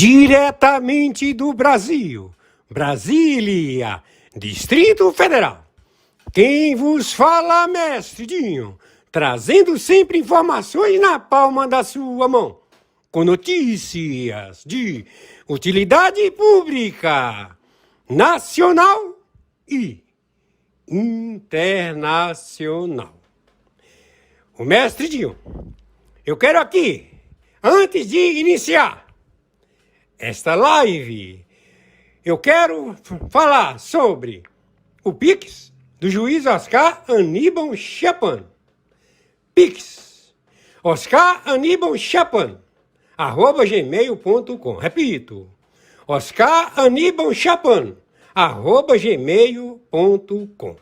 Diretamente do Brasil, Brasília, Distrito Federal. Quem vos fala, mestre Dinho, trazendo sempre informações na palma da sua mão, com notícias de utilidade pública, nacional e internacional. O mestre Dinho, eu quero aqui, antes de iniciar esta live, eu quero falar sobre o Pix do juiz Oscar Aníbal Chapman. Pix, Oscar Aníbal Chapman, @gmail.com. Repito, Oscar Aníbal Chapman, @gmail.com.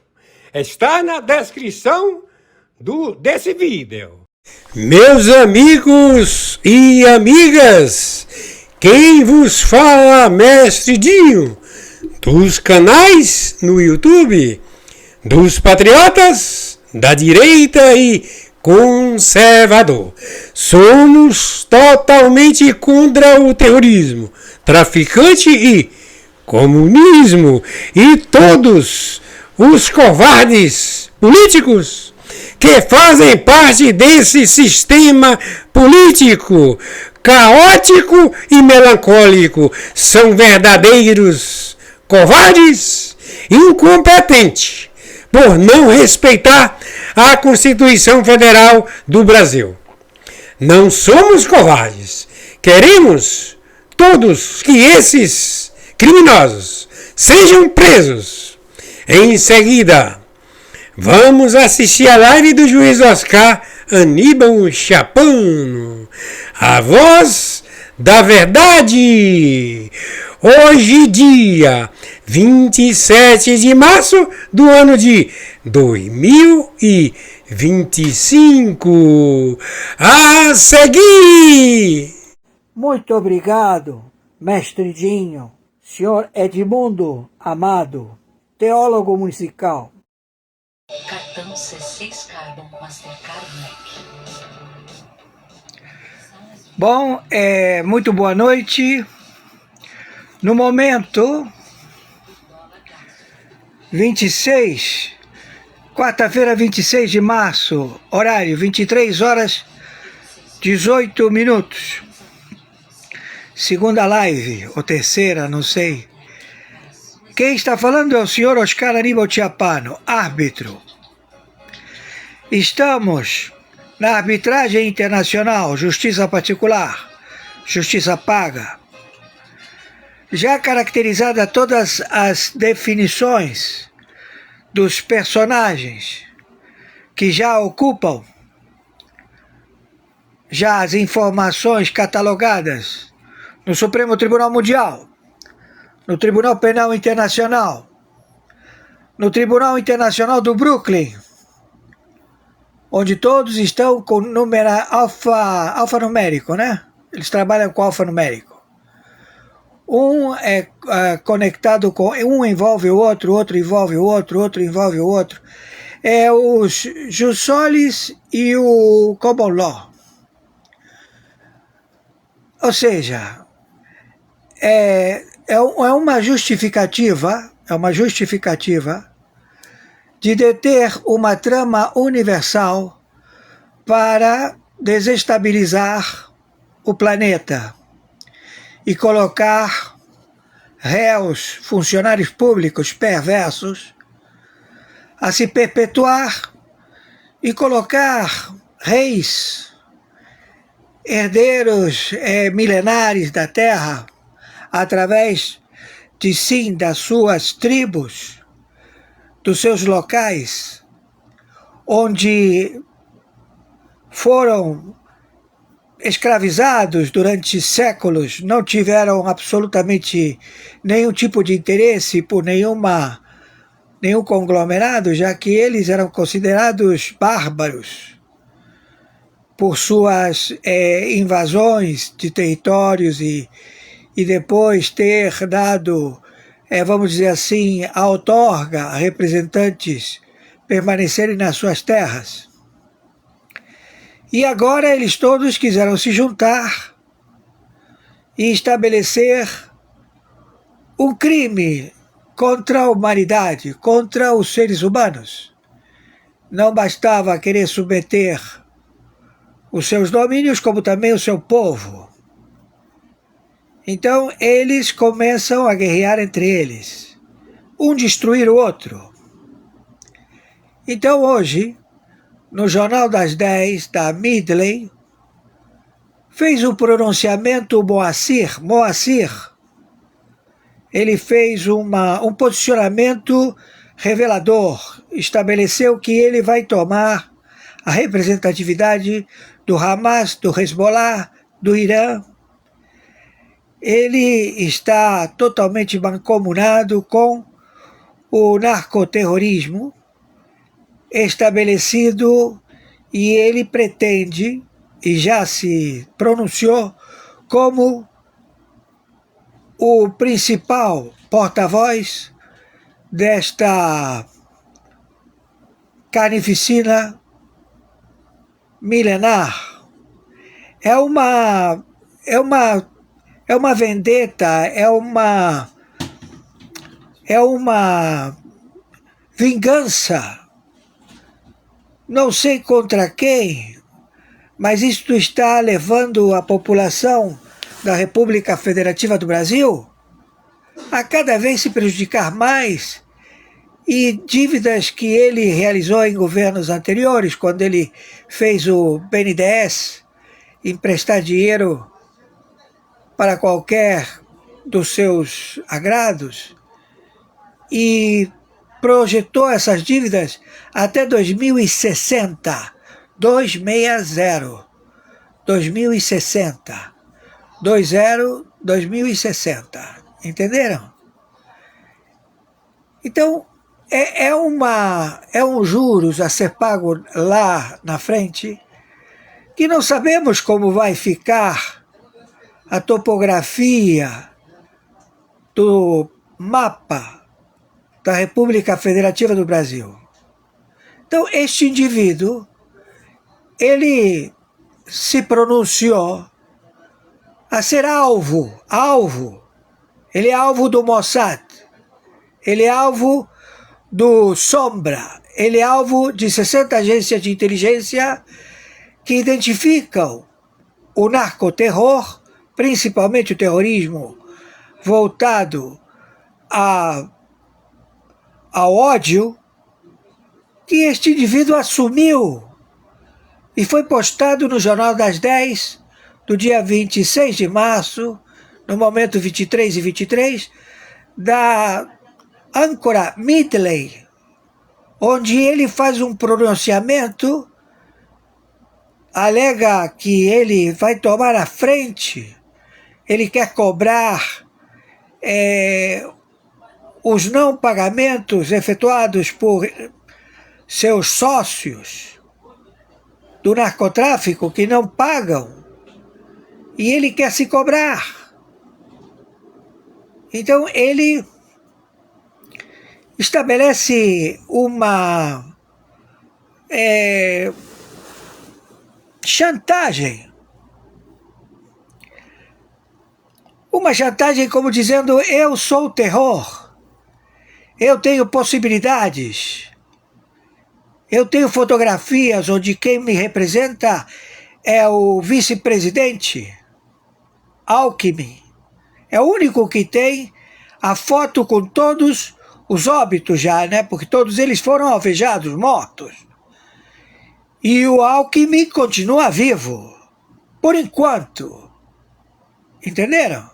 Está na descrição desse vídeo. Meus amigos e amigas, quem vos fala, mestre Dinho, dos canais no YouTube, dos patriotas, da direita e conservador. Somos totalmente contra o terrorismo, traficante e comunismo e todos os covardes políticos que fazem parte desse sistema político caótico e melancólico são verdadeiros covardes e incompetentes por não respeitar a Constituição Federal do Brasil. Não somos covardes. Queremos todos que esses criminosos sejam presos. Em seguida, vamos assistir a live do juiz Oscar Aníbal Chapman, a voz da verdade. Hoje, dia 27 de março do ano de 2025. A seguir! Muito obrigado, mestre Dinho, senhor Edmundo Amado, teólogo musical. Cartão C6 Carbon Mastercard Black. Bom, muito boa noite. No momento 26, quarta-feira 26 de março, horário 23 horas 18 minutos. Segunda live, ou terceira, não sei. Quem está falando é o senhor Oscar Aníbal Chapman, árbitro. Estamos na arbitragem internacional, justiça particular, justiça paga. Já caracterizada todas as definições dos personagens que já ocupam, já as informações catalogadas no Supremo Tribunal Mundial, no Tribunal Penal Internacional, no Tribunal Internacional do Brooklyn, onde todos estão com número alfanumérico, né? Eles trabalham com alfanumérico. Um é conectado com... Um envolve o outro envolve o outro, outro envolve o outro. É os jus solis e o common law. Ou seja, é uma justificativa de deter uma trama universal para desestabilizar o planeta e colocar réus, funcionários públicos perversos, a se perpetuar e colocar reis, herdeiros milenares da terra, através de sim das suas tribos, dos seus locais, onde foram escravizados durante séculos, não tiveram absolutamente nenhum tipo de interesse por nenhum conglomerado, já que eles eram considerados bárbaros por suas invasões de territórios e depois ter dado, vamos dizer assim, a outorga a representantes permanecerem nas suas terras. E agora eles todos quiseram se juntar e estabelecer um crime contra a humanidade, contra os seres humanos. Não bastava querer submeter os seus domínios, como também o seu povo. Então eles começam a guerrear entre eles, um destruir o outro. Então hoje, no Jornal das 10 da Midley, fez um pronunciamento Moacir. Ele fez um posicionamento revelador, estabeleceu que ele vai tomar a representatividade do Hamas, do Hezbollah, do Irã. Ele está totalmente mancomunado com o narcoterrorismo estabelecido, e ele pretende, e já se pronunciou, como o principal porta-voz desta carnificina milenar. É uma vendetta, é uma vingança. Não sei contra quem, mas isto está levando a população da República Federativa do Brasil a cada vez se prejudicar mais, e dívidas que ele realizou em governos anteriores, quando ele fez o BNDES, emprestar dinheiro para qualquer dos seus agrados, e projetou essas dívidas até 2060, 260, 2060, 2060, entenderam? Então, é um juros a ser pago lá na frente, que não sabemos como vai ficar a topografia do mapa da República Federativa do Brasil. Então, este indivíduo, ele se pronunciou a ser alvo. Ele é alvo do Mossad, ele é alvo do Sombra, ele é alvo de 60 agências de inteligência que identificam o narcoterror, principalmente o terrorismo voltado ao ódio, que este indivíduo assumiu, e foi postado no Jornal das 10 do dia 26 de março, no momento 23 e 23, da âncora Midley, onde ele faz um pronunciamento, alega que ele vai tomar a frente, ele quer cobrar os não pagamentos efetuados por seus sócios do narcotráfico que não pagam, e ele quer se cobrar. Então ele estabelece uma chantagem. Uma chantagem como dizendo: eu sou o terror, eu tenho possibilidades, eu tenho fotografias onde quem me representa é o vice-presidente Alckmin. É o único que tem a foto com todos os óbitos já, né? Porque todos eles foram alvejados, mortos. E o Alckmin continua vivo, por enquanto. Entenderam?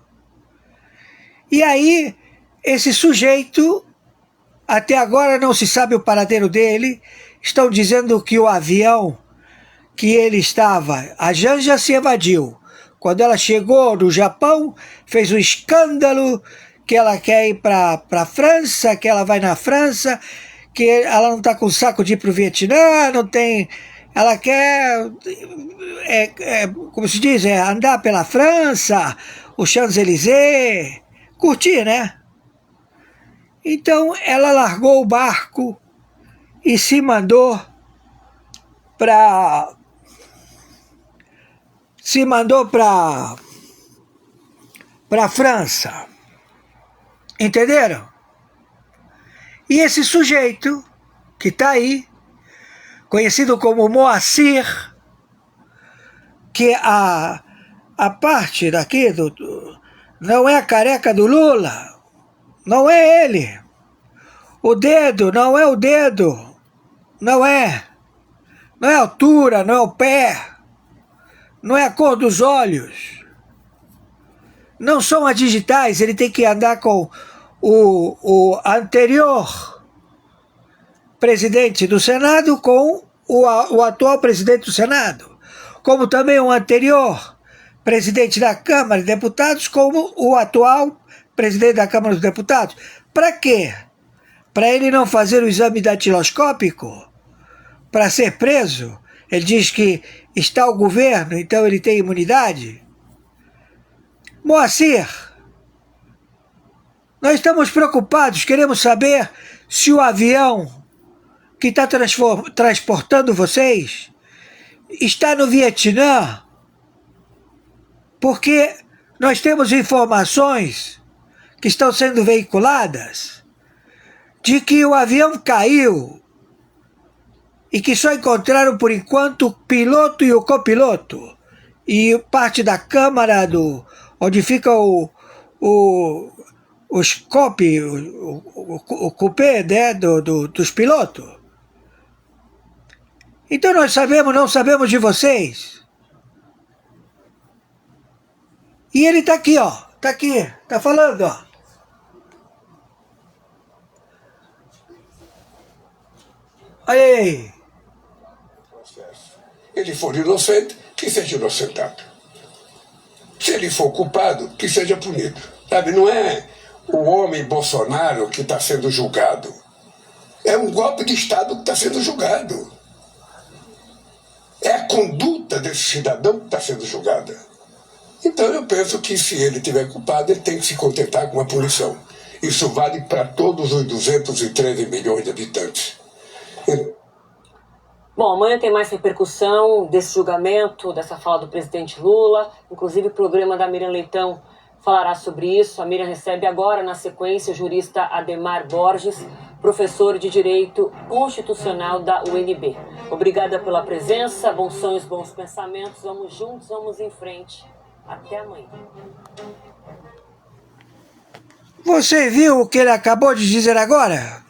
E aí, esse sujeito, até agora não se sabe o paradeiro dele. Estão dizendo que o avião que ele estava, a Janja se evadiu. Quando ela chegou no Japão, fez um escândalo, que ela quer ir para a França, que ela vai na França, que ela não está com saco de ir para o Vietnã, não tem... Ela quer, como se diz, andar pela França, o Champs-Élysées, curtir, né? Então ela largou o barco e se mandou para para a França. Entenderam? E esse sujeito que está aí, conhecido como Moacir, que a parte daqui não é a careca do Lula, não é ele. O dedo não é o dedo, não é a altura, não é o pé, não é a cor dos olhos. Não são as digitais, ele tem que andar com o anterior presidente do Senado com o atual presidente do Senado, como também o anterior presidente da Câmara de Deputados como o atual presidente da Câmara dos Deputados. Para quê? Para ele não fazer o exame datiloscópico? Para ser preso? Ele diz que está o governo, então ele tem imunidade? Moacir, nós estamos preocupados, queremos saber se o avião que está transportando vocês está no Vietnã, porque nós temos informações que estão sendo veiculadas de que o avião caiu e que só encontraram por enquanto o piloto e o copiloto e parte da câmara onde fica o scope, o cupê, né, dos pilotos. Então nós não sabemos de vocês. E ele está aqui, ó. Está aqui, está falando, ó. Olha aí. Ele for inocente, que seja inocentado. Se ele for culpado, que seja punido. Sabe, não é o homem Bolsonaro que está sendo julgado. É um golpe de Estado que está sendo julgado. É a conduta desse cidadão que está sendo julgada. Então eu penso que se ele tiver culpado, ele tem que se contentar com a punição. Isso vale para todos os 213 milhões de habitantes. Bom, amanhã tem mais repercussão desse julgamento, dessa fala do presidente Lula. Inclusive o programa da Miriam Leitão falará sobre isso. A Miriam recebe agora, na sequência, o jurista Ademar Borges, professor de Direito Constitucional da UNB. Obrigada pela presença, bons sonhos, bons pensamentos. Vamos juntos, vamos em frente. Até amanhã. Você viu o que ele acabou de dizer agora?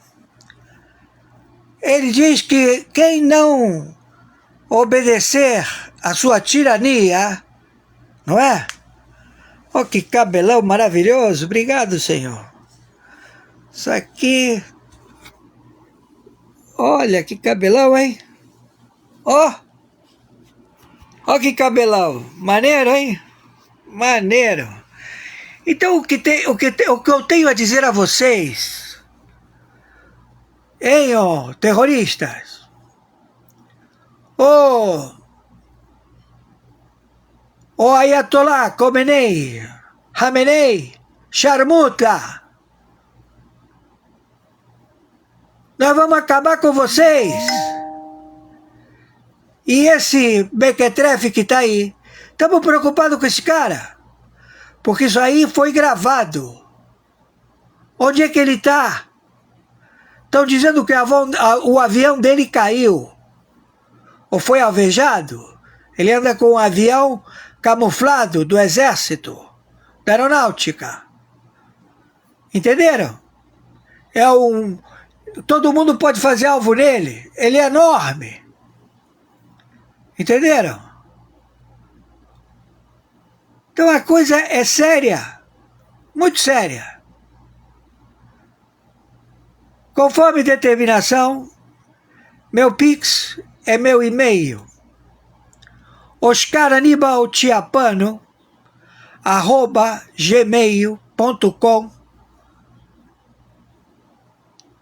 Ele diz que quem não obedecer à sua tirania, não é? Oh, que cabelão maravilhoso. Obrigado, Senhor. Isso aqui... Olha, que cabelão, hein? Ó! Ó que cabelão. Maneiro, hein? Maneiro. Então, o que eu tenho a dizer a vocês, hein, ó, terroristas? Ô Ayatollah Khamenei, Charmuta, nós vamos acabar com vocês. E esse Mequetrefe que está aí, estamos preocupados com esse cara, porque isso aí foi gravado. Onde é que ele está? Estão dizendo que o avião dele caiu, ou foi alvejado. Ele anda com um avião camuflado do exército, da aeronáutica. Entenderam? Todo mundo pode fazer alvo nele. Ele é enorme. Entenderam? Então a coisa é séria. Muito séria. Conforme determinação, meu Pix é meu e-mail. oscaranibaltiapano@gmail.com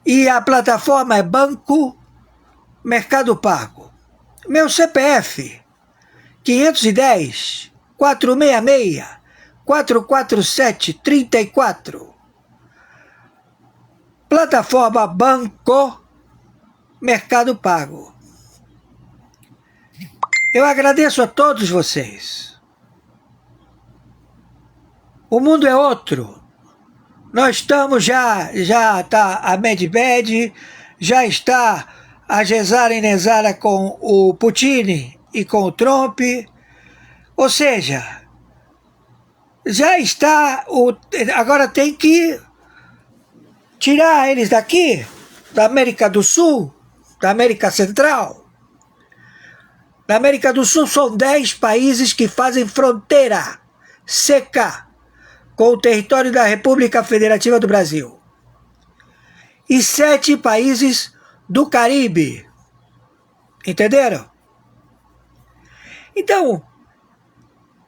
e a plataforma é Banco Mercado Pago. Meu CPF 510 466 447 34. Plataforma Banco Mercado Pago. Eu agradeço a todos vocês. O mundo é outro. Nós estamos já está a Medvedev, já está a Gezara Inezara com o Putin e com o Trump. Ou seja, já está, agora tem que tirar eles daqui, da América do Sul, da América Central. Na América do Sul são 10 países que fazem fronteira seca com o território da República Federativa do Brasil. E 7 países do Caribe. Entenderam? Então,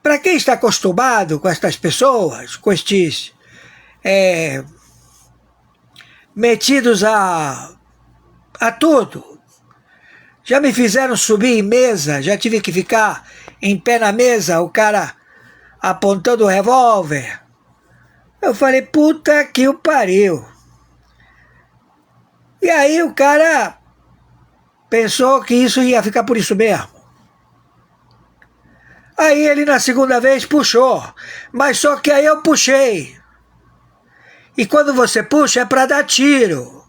para quem está acostumado com estas pessoas, com estes metidos a tudo, já me fizeram subir em mesa, já tive que ficar em pé na mesa, o cara apontando o revólver. Eu falei, puta que o pariu. E aí o cara pensou que isso ia ficar por isso mesmo. Aí ele na segunda vez puxou, mas só que aí eu puxei. E quando você puxa é para dar tiro.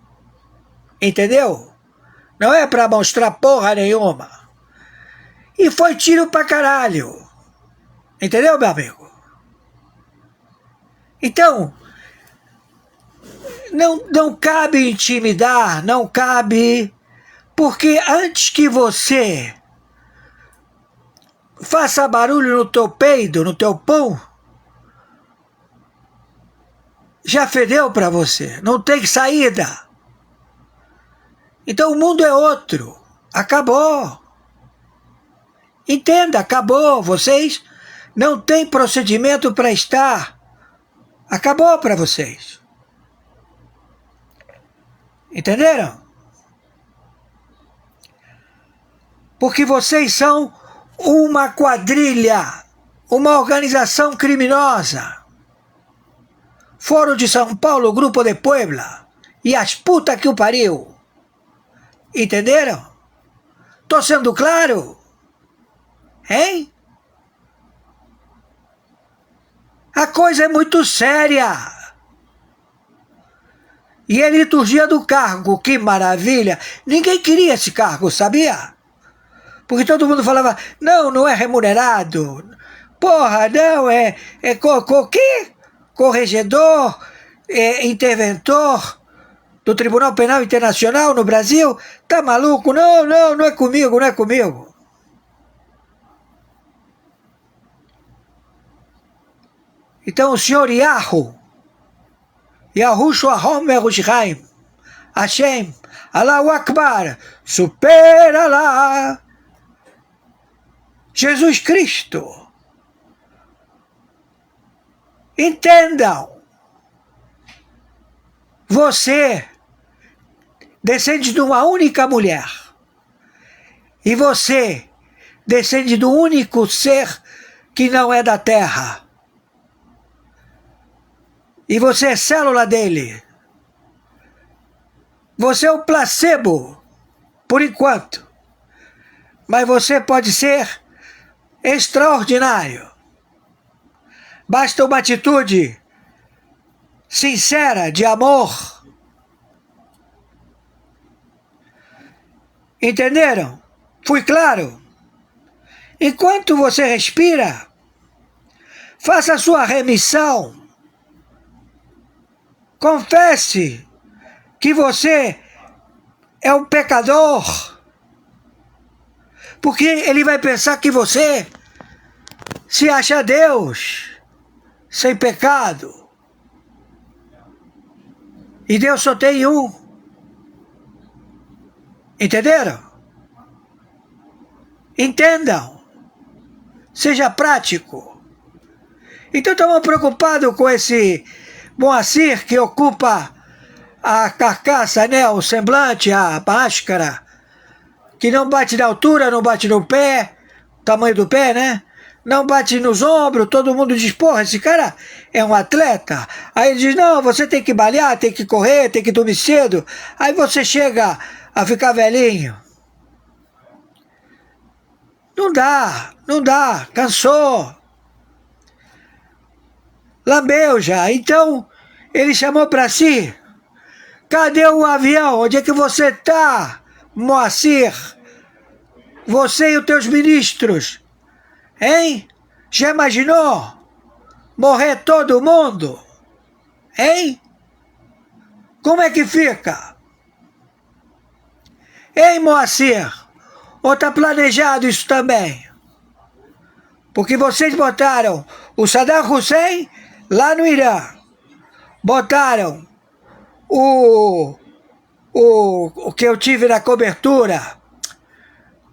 Entendeu? Não é para mostrar porra nenhuma. E foi tiro pra caralho. Entendeu, meu amigo? Então, não cabe intimidar, não cabe, porque antes que você faça barulho no teu peido, no teu pum, já fedeu para você, não tem saída. Então o mundo é outro, acabou. Entenda, acabou, vocês não têm procedimento para estar. Acabou para vocês. Entenderam? Porque vocês são uma quadrilha, uma organização criminosa. Foro de São Paulo, Grupo de Puebla e as putas que o pariu. Entenderam? Tô sendo claro? Hein? A coisa é muito séria. E a liturgia do cargo, que maravilha. Ninguém queria esse cargo, sabia? Porque todo mundo falava, não é remunerado. Porra, não, quê? Corregedor, interventor do Tribunal Penal Internacional no Brasil? Tá maluco? Não é comigo, não é comigo. Então o senhor Yahushua HaMashiach, Hashem, Allahu Akbar, supera lá, Jesus Cristo. Entendam, você descende de uma única mulher e você descende do único ser que não é da terra. E você é célula dele. Você é o placebo, por enquanto. Mas você pode ser extraordinário. Basta uma atitude sincera, de amor. Entenderam? Fui claro? Enquanto você respira, faça a sua remissão. Confesse que você é um pecador, porque ele vai pensar que você se acha Deus, sem pecado. E Deus só tem um. Entenderam? Entendam. Seja prático. Então estamos preocupados com esse Moacir que ocupa a carcaça, né, o semblante, a máscara, que não bate na altura, não bate no pé, tamanho do pé, né? Não bate nos ombros, todo mundo diz, porra, esse cara é um atleta. Aí ele diz, não, você tem que malhar, tem que correr, tem que dormir cedo. Aí você chega a ficar velhinho. Não dá, cansou. Lambeu já. Então, ele chamou para si. Cadê o avião? Onde é que você tá, Moacir? Você e os teus ministros. Hein? Já imaginou? Morrer todo mundo? Hein? Como é que fica? Hein, Moacir? Ou tá planejado isso também? Porque vocês botaram o Saddam Hussein lá no Irã. Botaram o que eu tive na cobertura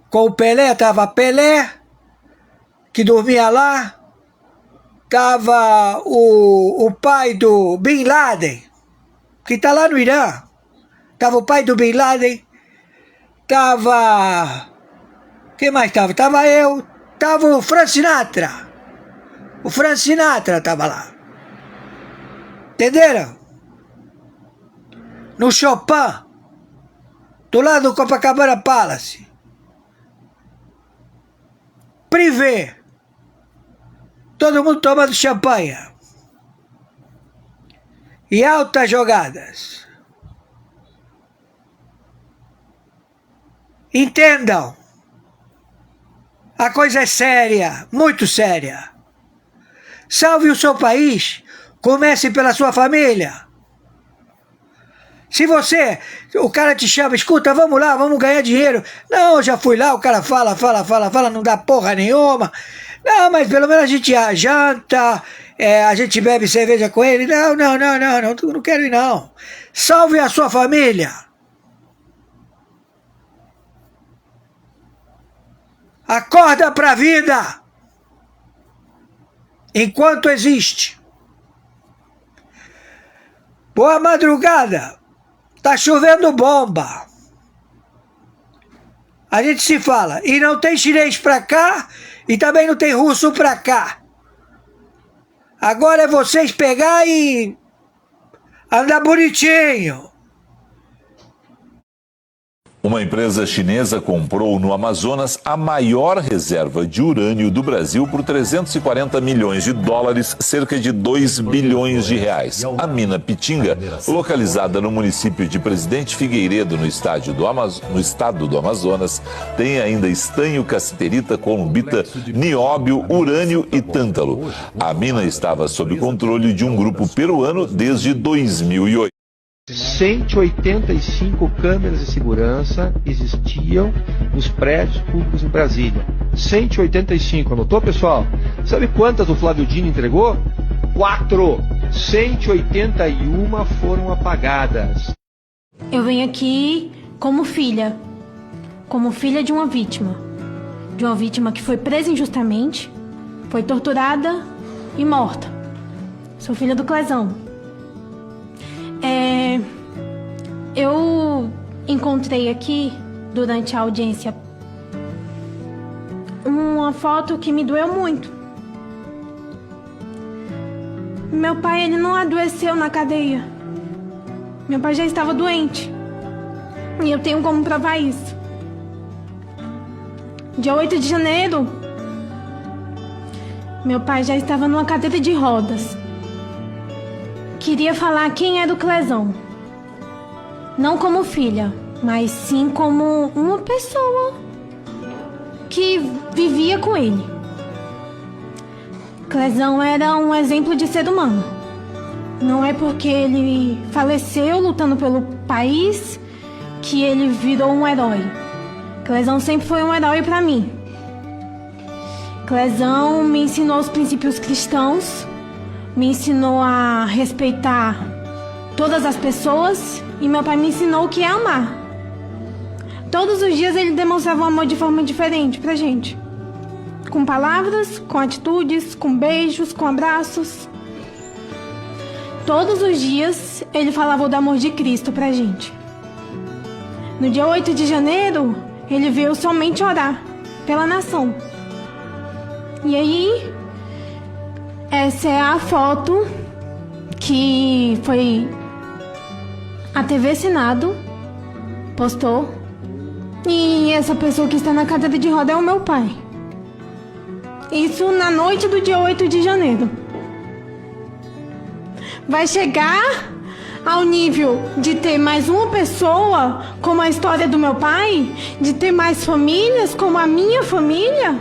com o Pelé, tava Pelé, que dormia lá, tava o pai do Bin Laden, que tá lá no Irã, tava o pai do Bin Laden, tava... Quem mais tava? Tava eu, tava o Frank Sinatra. O Frank Sinatra tava lá. Entenderam? No Chopin, do lado do Copacabana Palace. Privé. Todo mundo tomando champanhe. E altas jogadas. Entendam. A coisa é séria, muito séria. Salve o seu país, comece pela sua família. Se você, o cara te chama, escuta, vamos lá, vamos ganhar dinheiro. Não, já fui lá, o cara fala, não dá porra nenhuma. Não, mas pelo menos a gente janta, a gente bebe cerveja com ele. Não quero ir não. Salve a sua família. Acorda pra vida. Enquanto existe. Boa madrugada. Tá chovendo bomba. A gente se fala. E não tem chinês pra cá e também não tem russo pra cá. Agora é vocês pegar e andar bonitinho. Uma empresa chinesa comprou no Amazonas a maior reserva de urânio do Brasil por 340 milhões de dólares, cerca de 2 bilhões de reais. A mina Pitinga, localizada no município de Presidente Figueiredo, no estado do Amazonas, tem ainda estanho, cassiterita, columbita, nióbio, urânio e tântalo. A mina estava sob controle de um grupo peruano desde 2008. 185 câmeras de segurança existiam nos prédios públicos em Brasília. 185, anotou, pessoal? Sabe quantas o Flávio Dino entregou? 4. 181 foram apagadas. Eu venho aqui como filha de uma vítima que foi presa injustamente, foi torturada e morta. Sou filha do Clezão. Eu encontrei aqui, durante a audiência, uma foto que me doeu muito. Meu pai, ele não adoeceu na cadeia. Meu pai já estava doente. E eu tenho como provar isso. Dia 8 de janeiro, meu pai já estava numa cadeira de rodas. Queria falar quem é do Clezão. Não como filha, mas sim como uma pessoa que vivia com ele. Clezão era um exemplo de ser humano. Não é porque ele faleceu lutando pelo país que ele virou um herói. Clezão sempre foi um herói para mim. Clezão me ensinou os princípios cristãos, me ensinou a respeitar todas as pessoas e meu pai me ensinou o que é amar. Todos os dias ele demonstrava o amor de forma diferente pra gente. Com palavras, com atitudes, com beijos, com abraços. Todos os dias ele falava do amor de Cristo pra gente. No dia 8 de janeiro, ele veio somente orar pela nação. E aí, essa é a foto que foi a TV Senado postou. E essa pessoa que está na cadeira de roda é o meu pai. Isso na noite do dia 8 de janeiro. vai chegar ao nível de ter mais uma pessoa, como a história do meu pai, de ter mais famílias, como a minha família?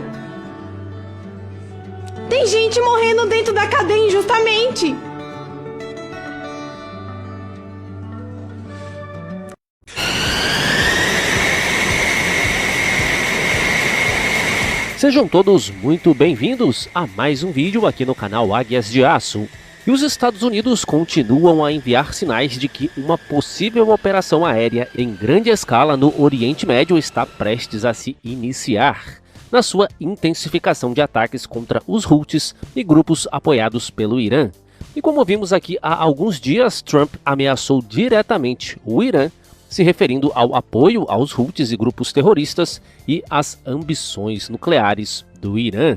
Tem gente morrendo dentro da cadeia injustamente. Sejam todos muito bem-vindos a mais um vídeo aqui no canal Águias de Aço. E os Estados Unidos continuam a enviar sinais de que uma possível operação aérea em grande escala no Oriente Médio está prestes a se iniciar, na sua intensificação de ataques contra os Houthis e grupos apoiados pelo Irã. E como vimos aqui há alguns dias, Trump ameaçou diretamente o Irã, se referindo ao apoio aos Houthis e grupos terroristas e às ambições nucleares do Irã.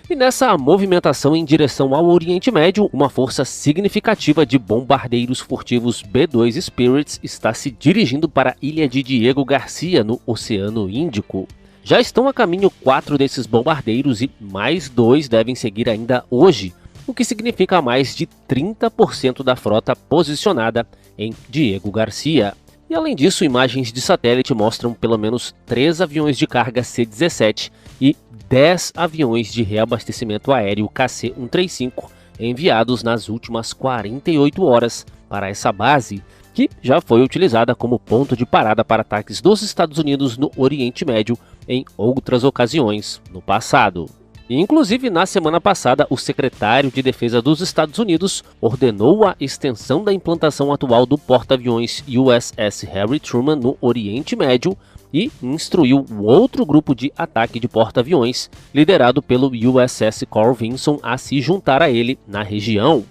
E nessa movimentação em direção ao Oriente Médio, uma força significativa de bombardeiros furtivos B-2 Spirits está se dirigindo para a ilha de Diego Garcia, no Oceano Índico. Já estão a caminho 4 desses bombardeiros e mais 2 devem seguir ainda hoje, o que significa mais de 30% da frota posicionada em Diego Garcia. E além disso, imagens de satélite mostram pelo menos 3 aviões de carga C-17 e 10 aviões de reabastecimento aéreo KC-135 enviados nas últimas 48 horas para essa base, que já foi utilizada como ponto de parada para ataques dos Estados Unidos no Oriente Médio em outras ocasiões no passado. E, inclusive, na semana passada, o secretário de Defesa dos Estados Unidos ordenou a extensão da implantação atual do porta-aviões USS Harry Truman no Oriente Médio e instruiu um outro grupo de ataque de porta-aviões, liderado pelo USS Carl Vinson, a se juntar a ele na região.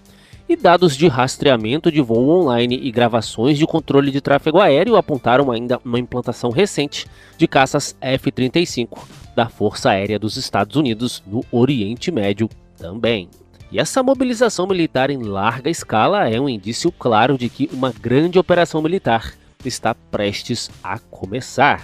E dados de rastreamento de voo online e gravações de controle de tráfego aéreo apontaram ainda uma implantação recente de caças F-35 da Força Aérea dos Estados Unidos no Oriente Médio também. E essa mobilização militar em larga escala é um indício claro de que uma grande operação militar está prestes a começar.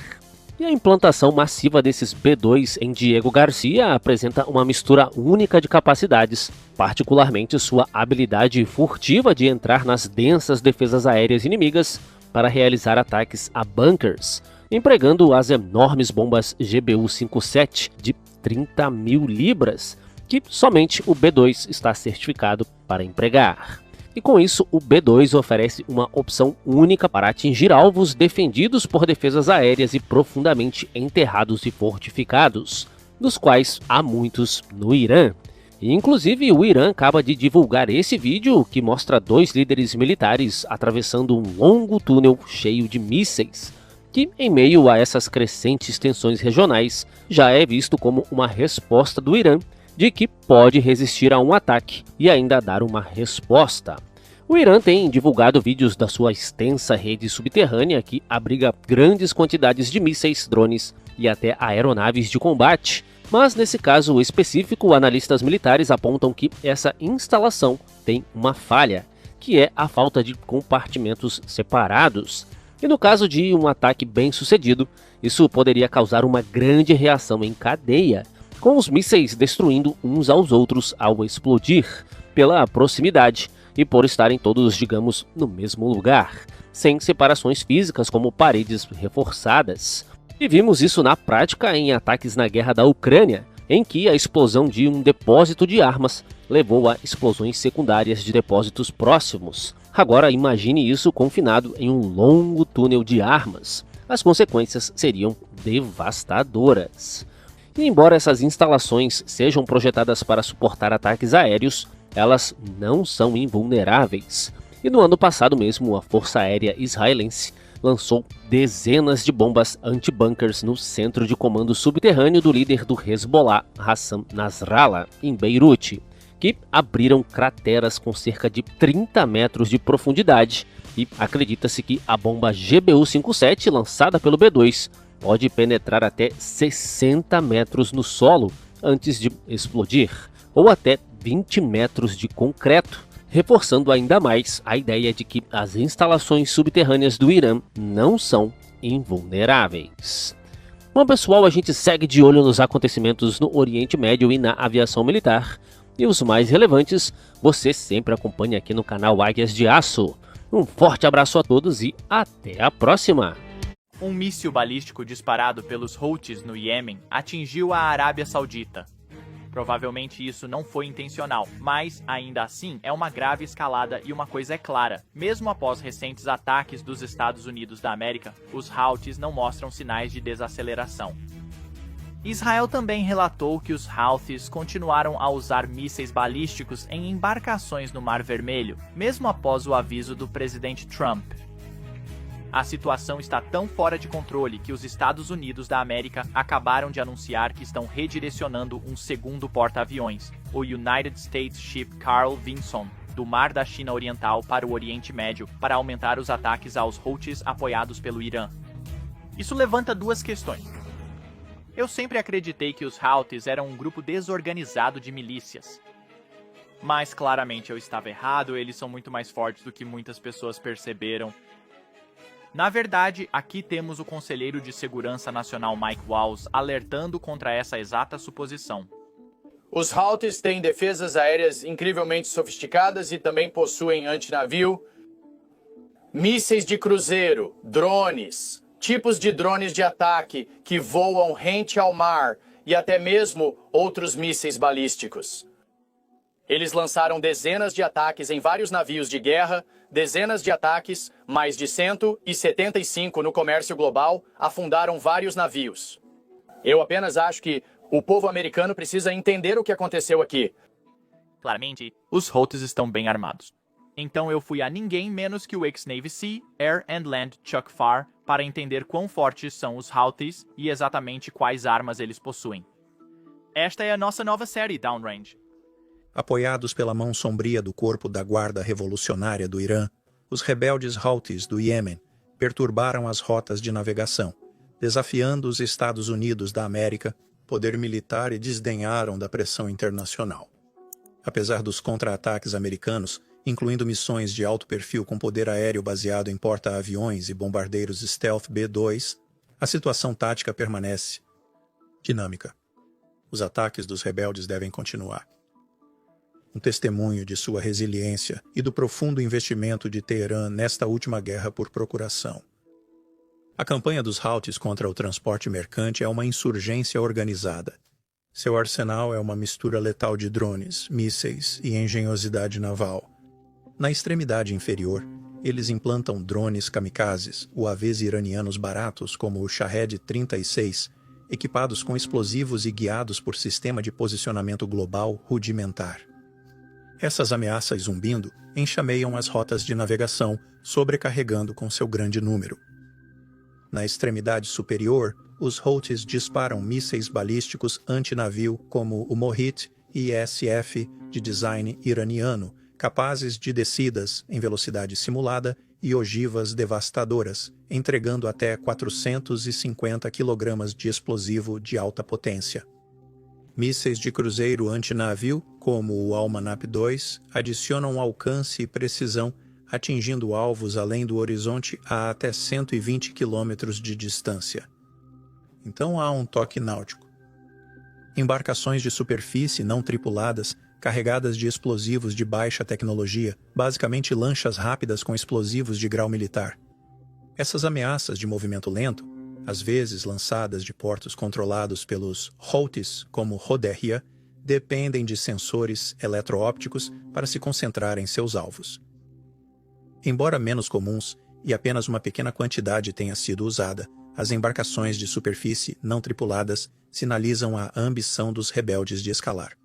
E a implantação massiva desses B-2 em Diego Garcia apresenta uma mistura única de capacidades, particularmente sua habilidade furtiva de entrar nas densas defesas aéreas inimigas para realizar ataques a bunkers, empregando as enormes bombas GBU-57 de 30 mil libras, que somente o B-2 está certificado para empregar. E com isso, o B-2 oferece uma opção única para atingir alvos defendidos por defesas aéreas e profundamente enterrados e fortificados, dos quais há muitos no Irã. E, inclusive, o Irã acaba de divulgar esse vídeo que mostra 2 líderes militares atravessando um longo túnel cheio de mísseis, que, em meio a essas crescentes tensões regionais, já é visto como uma resposta do Irã de que pode resistir a um ataque e ainda dar uma resposta. O Irã tem divulgado vídeos da sua extensa rede subterrânea que abriga grandes quantidades de mísseis, drones e até aeronaves de combate, mas nesse caso específico, analistas militares apontam que essa instalação tem uma falha, que é a falta de compartimentos separados. E no caso de um ataque bem sucedido, isso poderia causar uma grande reação em cadeia, com os mísseis destruindo uns aos outros ao explodir, pela proximidade e por estarem todos, digamos, no mesmo lugar, sem separações físicas como paredes reforçadas. E vimos isso na prática em ataques na guerra da Ucrânia, em que a explosão de um depósito de armas levou a explosões secundárias de depósitos próximos. Agora imagine isso confinado em um longo túnel de armas. As consequências seriam devastadoras. E embora essas instalações sejam projetadas para suportar ataques aéreos, elas não são invulneráveis. E no ano passado mesmo, a Força Aérea Israelense lançou dezenas de bombas anti-bunkers no centro de comando subterrâneo do líder do Hezbollah, Hassan Nasrallah, em Beirute, que abriram crateras com cerca de 30 metros de profundidade, e acredita-se que a bomba GBU-57, lançada pelo B-2, pode penetrar até 60 metros no solo antes de explodir, ou até 20 metros de concreto, reforçando ainda mais a ideia de que as instalações subterrâneas do Irã não são invulneráveis. Bom pessoal, a gente segue de olho nos acontecimentos no Oriente Médio e na aviação militar, e os mais relevantes você sempre acompanha aqui no canal Águias de Aço. Um forte abraço a todos e até a próxima! Um míssil balístico disparado pelos Houthis no Iêmen atingiu a Arábia Saudita. Provavelmente isso não foi intencional, mas, ainda assim, é uma grave escalada e uma coisa é clara. Mesmo após recentes ataques dos Estados Unidos da América, os Houthis não mostram sinais de desaceleração. Israel também relatou que os Houthis continuaram a usar mísseis balísticos em embarcações no Mar Vermelho, mesmo após o aviso do presidente Trump. A situação está tão fora de controle que os Estados Unidos da América acabaram de anunciar que estão redirecionando um segundo porta-aviões, o United States Ship Carl Vinson, do Mar da China Oriental para o Oriente Médio, para aumentar os ataques aos Houthis apoiados pelo Irã. Isso levanta duas questões. Eu sempre acreditei que os Houthis eram um grupo desorganizado de milícias. Mas claramente eu estava errado, eles são muito mais fortes do que muitas pessoas perceberam. Na verdade, aqui temos o conselheiro de Segurança Nacional Mike Waltz alertando contra essa exata suposição. Os Houthis têm defesas aéreas incrivelmente sofisticadas e também possuem antinavio, mísseis de cruzeiro, drones, tipos de drones de ataque que voam rente ao mar e até mesmo outros mísseis balísticos. Eles lançaram dezenas de ataques em vários navios de guerra, dezenas de ataques, mais de 175 no comércio global, afundaram vários navios. Eu apenas acho que o povo americano precisa entender o que aconteceu aqui. Claramente, os Houthis estão bem armados. Então eu fui a ninguém menos que o ex-Navy Sea, Air and Land Chuck Farr para entender quão fortes são os Houthis e exatamente quais armas eles possuem. Esta é a nossa nova série Downrange. Apoiados pela mão sombria do corpo da Guarda Revolucionária do Irã, os rebeldes Houthis do Iêmen perturbaram as rotas de navegação, desafiando os Estados Unidos da América, poder militar e desdenharam da pressão internacional. Apesar dos contra-ataques americanos, incluindo missões de alto perfil com poder aéreo baseado em porta-aviões e bombardeiros Stealth B-2, a situação tática permanece dinâmica. Os ataques dos rebeldes devem continuar. Um testemunho de sua resiliência e do profundo investimento de Teherã nesta última guerra por procuração. A campanha dos Houthis contra o transporte mercante é uma insurgência organizada. Seu arsenal é uma mistura letal de drones, mísseis e engenhosidade naval. Na extremidade inferior, eles implantam drones kamikazes, UAVs iranianos baratos como o Shahed-36, equipados com explosivos e guiados por sistema de posicionamento global rudimentar. Essas ameaças zumbindo enxameiam as rotas de navegação, sobrecarregando com seu grande número. Na extremidade superior, os Houthis disparam mísseis balísticos antinavio como o Mohit ISF de design iraniano, capazes de descidas em velocidade simulada e ogivas devastadoras, entregando até 450 kg de explosivo de alta potência. Mísseis de cruzeiro antinavio, como o Almanap II, adicionam alcance e precisão, atingindo alvos além do horizonte a até 120 km de distância. Então há um toque náutico. Embarcações de superfície não tripuladas, carregadas de explosivos de baixa tecnologia, basicamente lanchas rápidas com explosivos de grau militar. Essas ameaças de movimento lento, às vezes lançadas de portos controlados pelos Houthis, como Roderria, dependem de sensores eletroópticos para se concentrar em seus alvos. Embora menos comuns e apenas uma pequena quantidade tenha sido usada, as embarcações de superfície não tripuladas sinalizam a ambição dos rebeldes de escalar.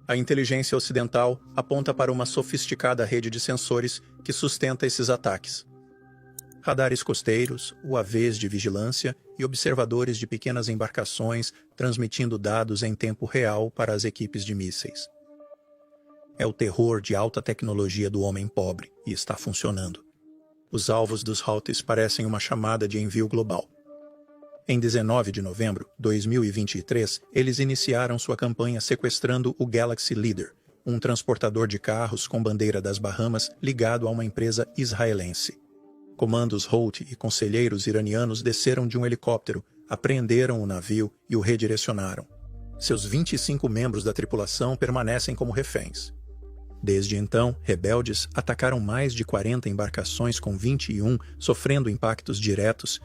A inteligência ocidental aponta para uma sofisticada rede de sensores que sustenta esses ataques. Radares costeiros, UAVs de vigilância e observadores de pequenas embarcações transmitindo dados em tempo real para as equipes de mísseis. É o terror de alta tecnologia do homem pobre e está funcionando. Os alvos dos Houthis parecem uma chamada de envio global. Em 19 de novembro de 2023, eles iniciaram sua campanha sequestrando o Galaxy Leader, um transportador de carros com bandeira das Bahamas ligado a uma empresa israelense. Comandos Houthi e conselheiros iranianos desceram de um helicóptero, apreenderam o navio e o redirecionaram. Seus 25 membros da tripulação permanecem como reféns. Desde então, rebeldes atacaram mais de 40 embarcações com 21 sofrendo impactos diretos.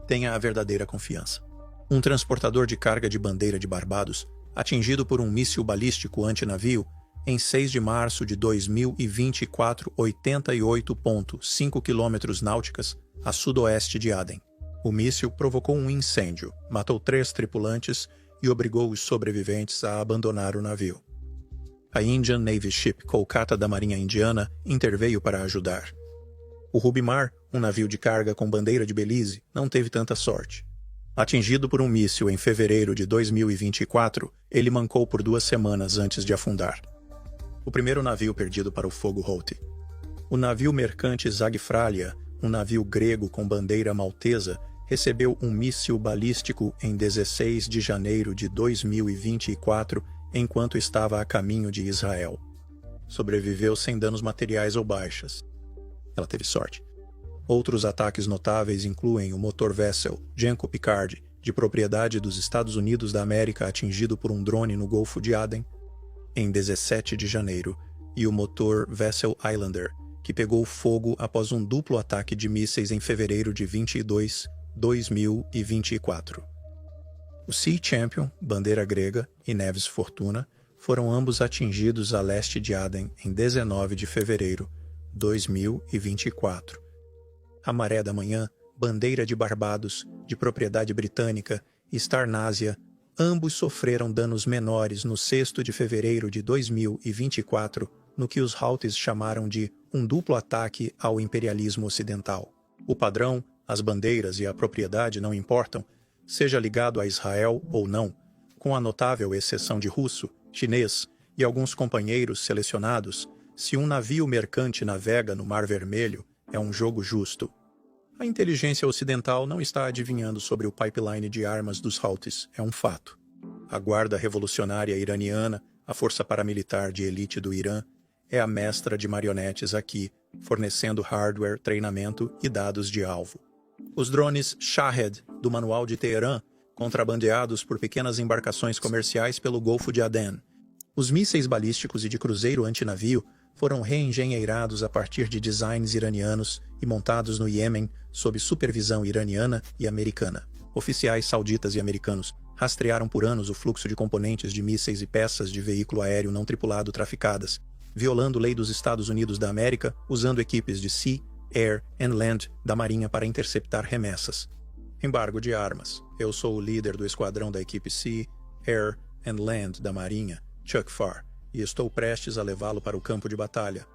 Tenha a verdadeira confiança. Um transportador de carga de bandeira de Barbados, atingido por um míssil balístico antinavio, em 6 de março de 2024, 88,5 km náuticas a sudoeste de Aden. O míssil provocou um incêndio, matou 3 tripulantes e obrigou os sobreviventes a abandonar o navio. A Indian Navy Ship Kolkata da Marinha Indiana interveio para ajudar. O Rubimar, um navio de carga com bandeira de Belize, não teve tanta sorte. Atingido por um míssil em fevereiro de 2024, ele mancou por 2 semanas antes de afundar. O primeiro navio perdido para o fogo Houthi. O navio mercante Zagfralia, um navio grego com bandeira maltesa, recebeu um míssil balístico em 16 de janeiro de 2024, enquanto estava a caminho de Israel. Sobreviveu sem danos materiais ou baixas. Ela teve sorte. Outros ataques notáveis incluem o motor Vessel Genco Picard, de propriedade dos Estados Unidos da América, atingido por um drone no Golfo de Aden, em 17 de janeiro, e o motor Vessel Islander, que pegou fogo após um duplo ataque de mísseis em fevereiro de 2024. O Sea Champion, bandeira grega, e Neves Fortuna foram ambos atingidos a leste de Aden em 19 de fevereiro de 2024. A Maré da Manhã, bandeira de Barbados, de propriedade britânica, e Starnasia, ambos sofreram danos menores no 6º de fevereiro de 2024, no que os Houthis chamaram de um duplo ataque ao imperialismo ocidental. O padrão, as bandeiras e a propriedade não importam, seja ligado a Israel ou não, com a notável exceção de russo, chinês e alguns companheiros selecionados. Se um navio mercante navega no Mar Vermelho, é um jogo justo. A inteligência ocidental não está adivinhando sobre o pipeline de armas dos Houthis, é um fato. A Guarda Revolucionária Iraniana, a força paramilitar de elite do Irã, é a mestra de marionetes aqui, fornecendo hardware, treinamento e dados de alvo. Os drones Shahed, do Manual de Teherã, contrabandeados por pequenas embarcações comerciais pelo Golfo de Aden. Os mísseis balísticos e de cruzeiro antinavio foram reengenheirados a partir de designs iranianos e montados no Iêmen sob supervisão iraniana e americana. Oficiais sauditas e americanos rastrearam por anos o fluxo de componentes de mísseis e peças de veículo aéreo não tripulado traficadas, violando lei dos Estados Unidos da América, usando equipes de Sea, Air and Land da Marinha para interceptar remessas. Embargo de armas. Eu sou o líder do esquadrão da equipe Sea, Air and Land da Marinha, Chuck Farr, e estou prestes a levá-lo para o campo de batalha.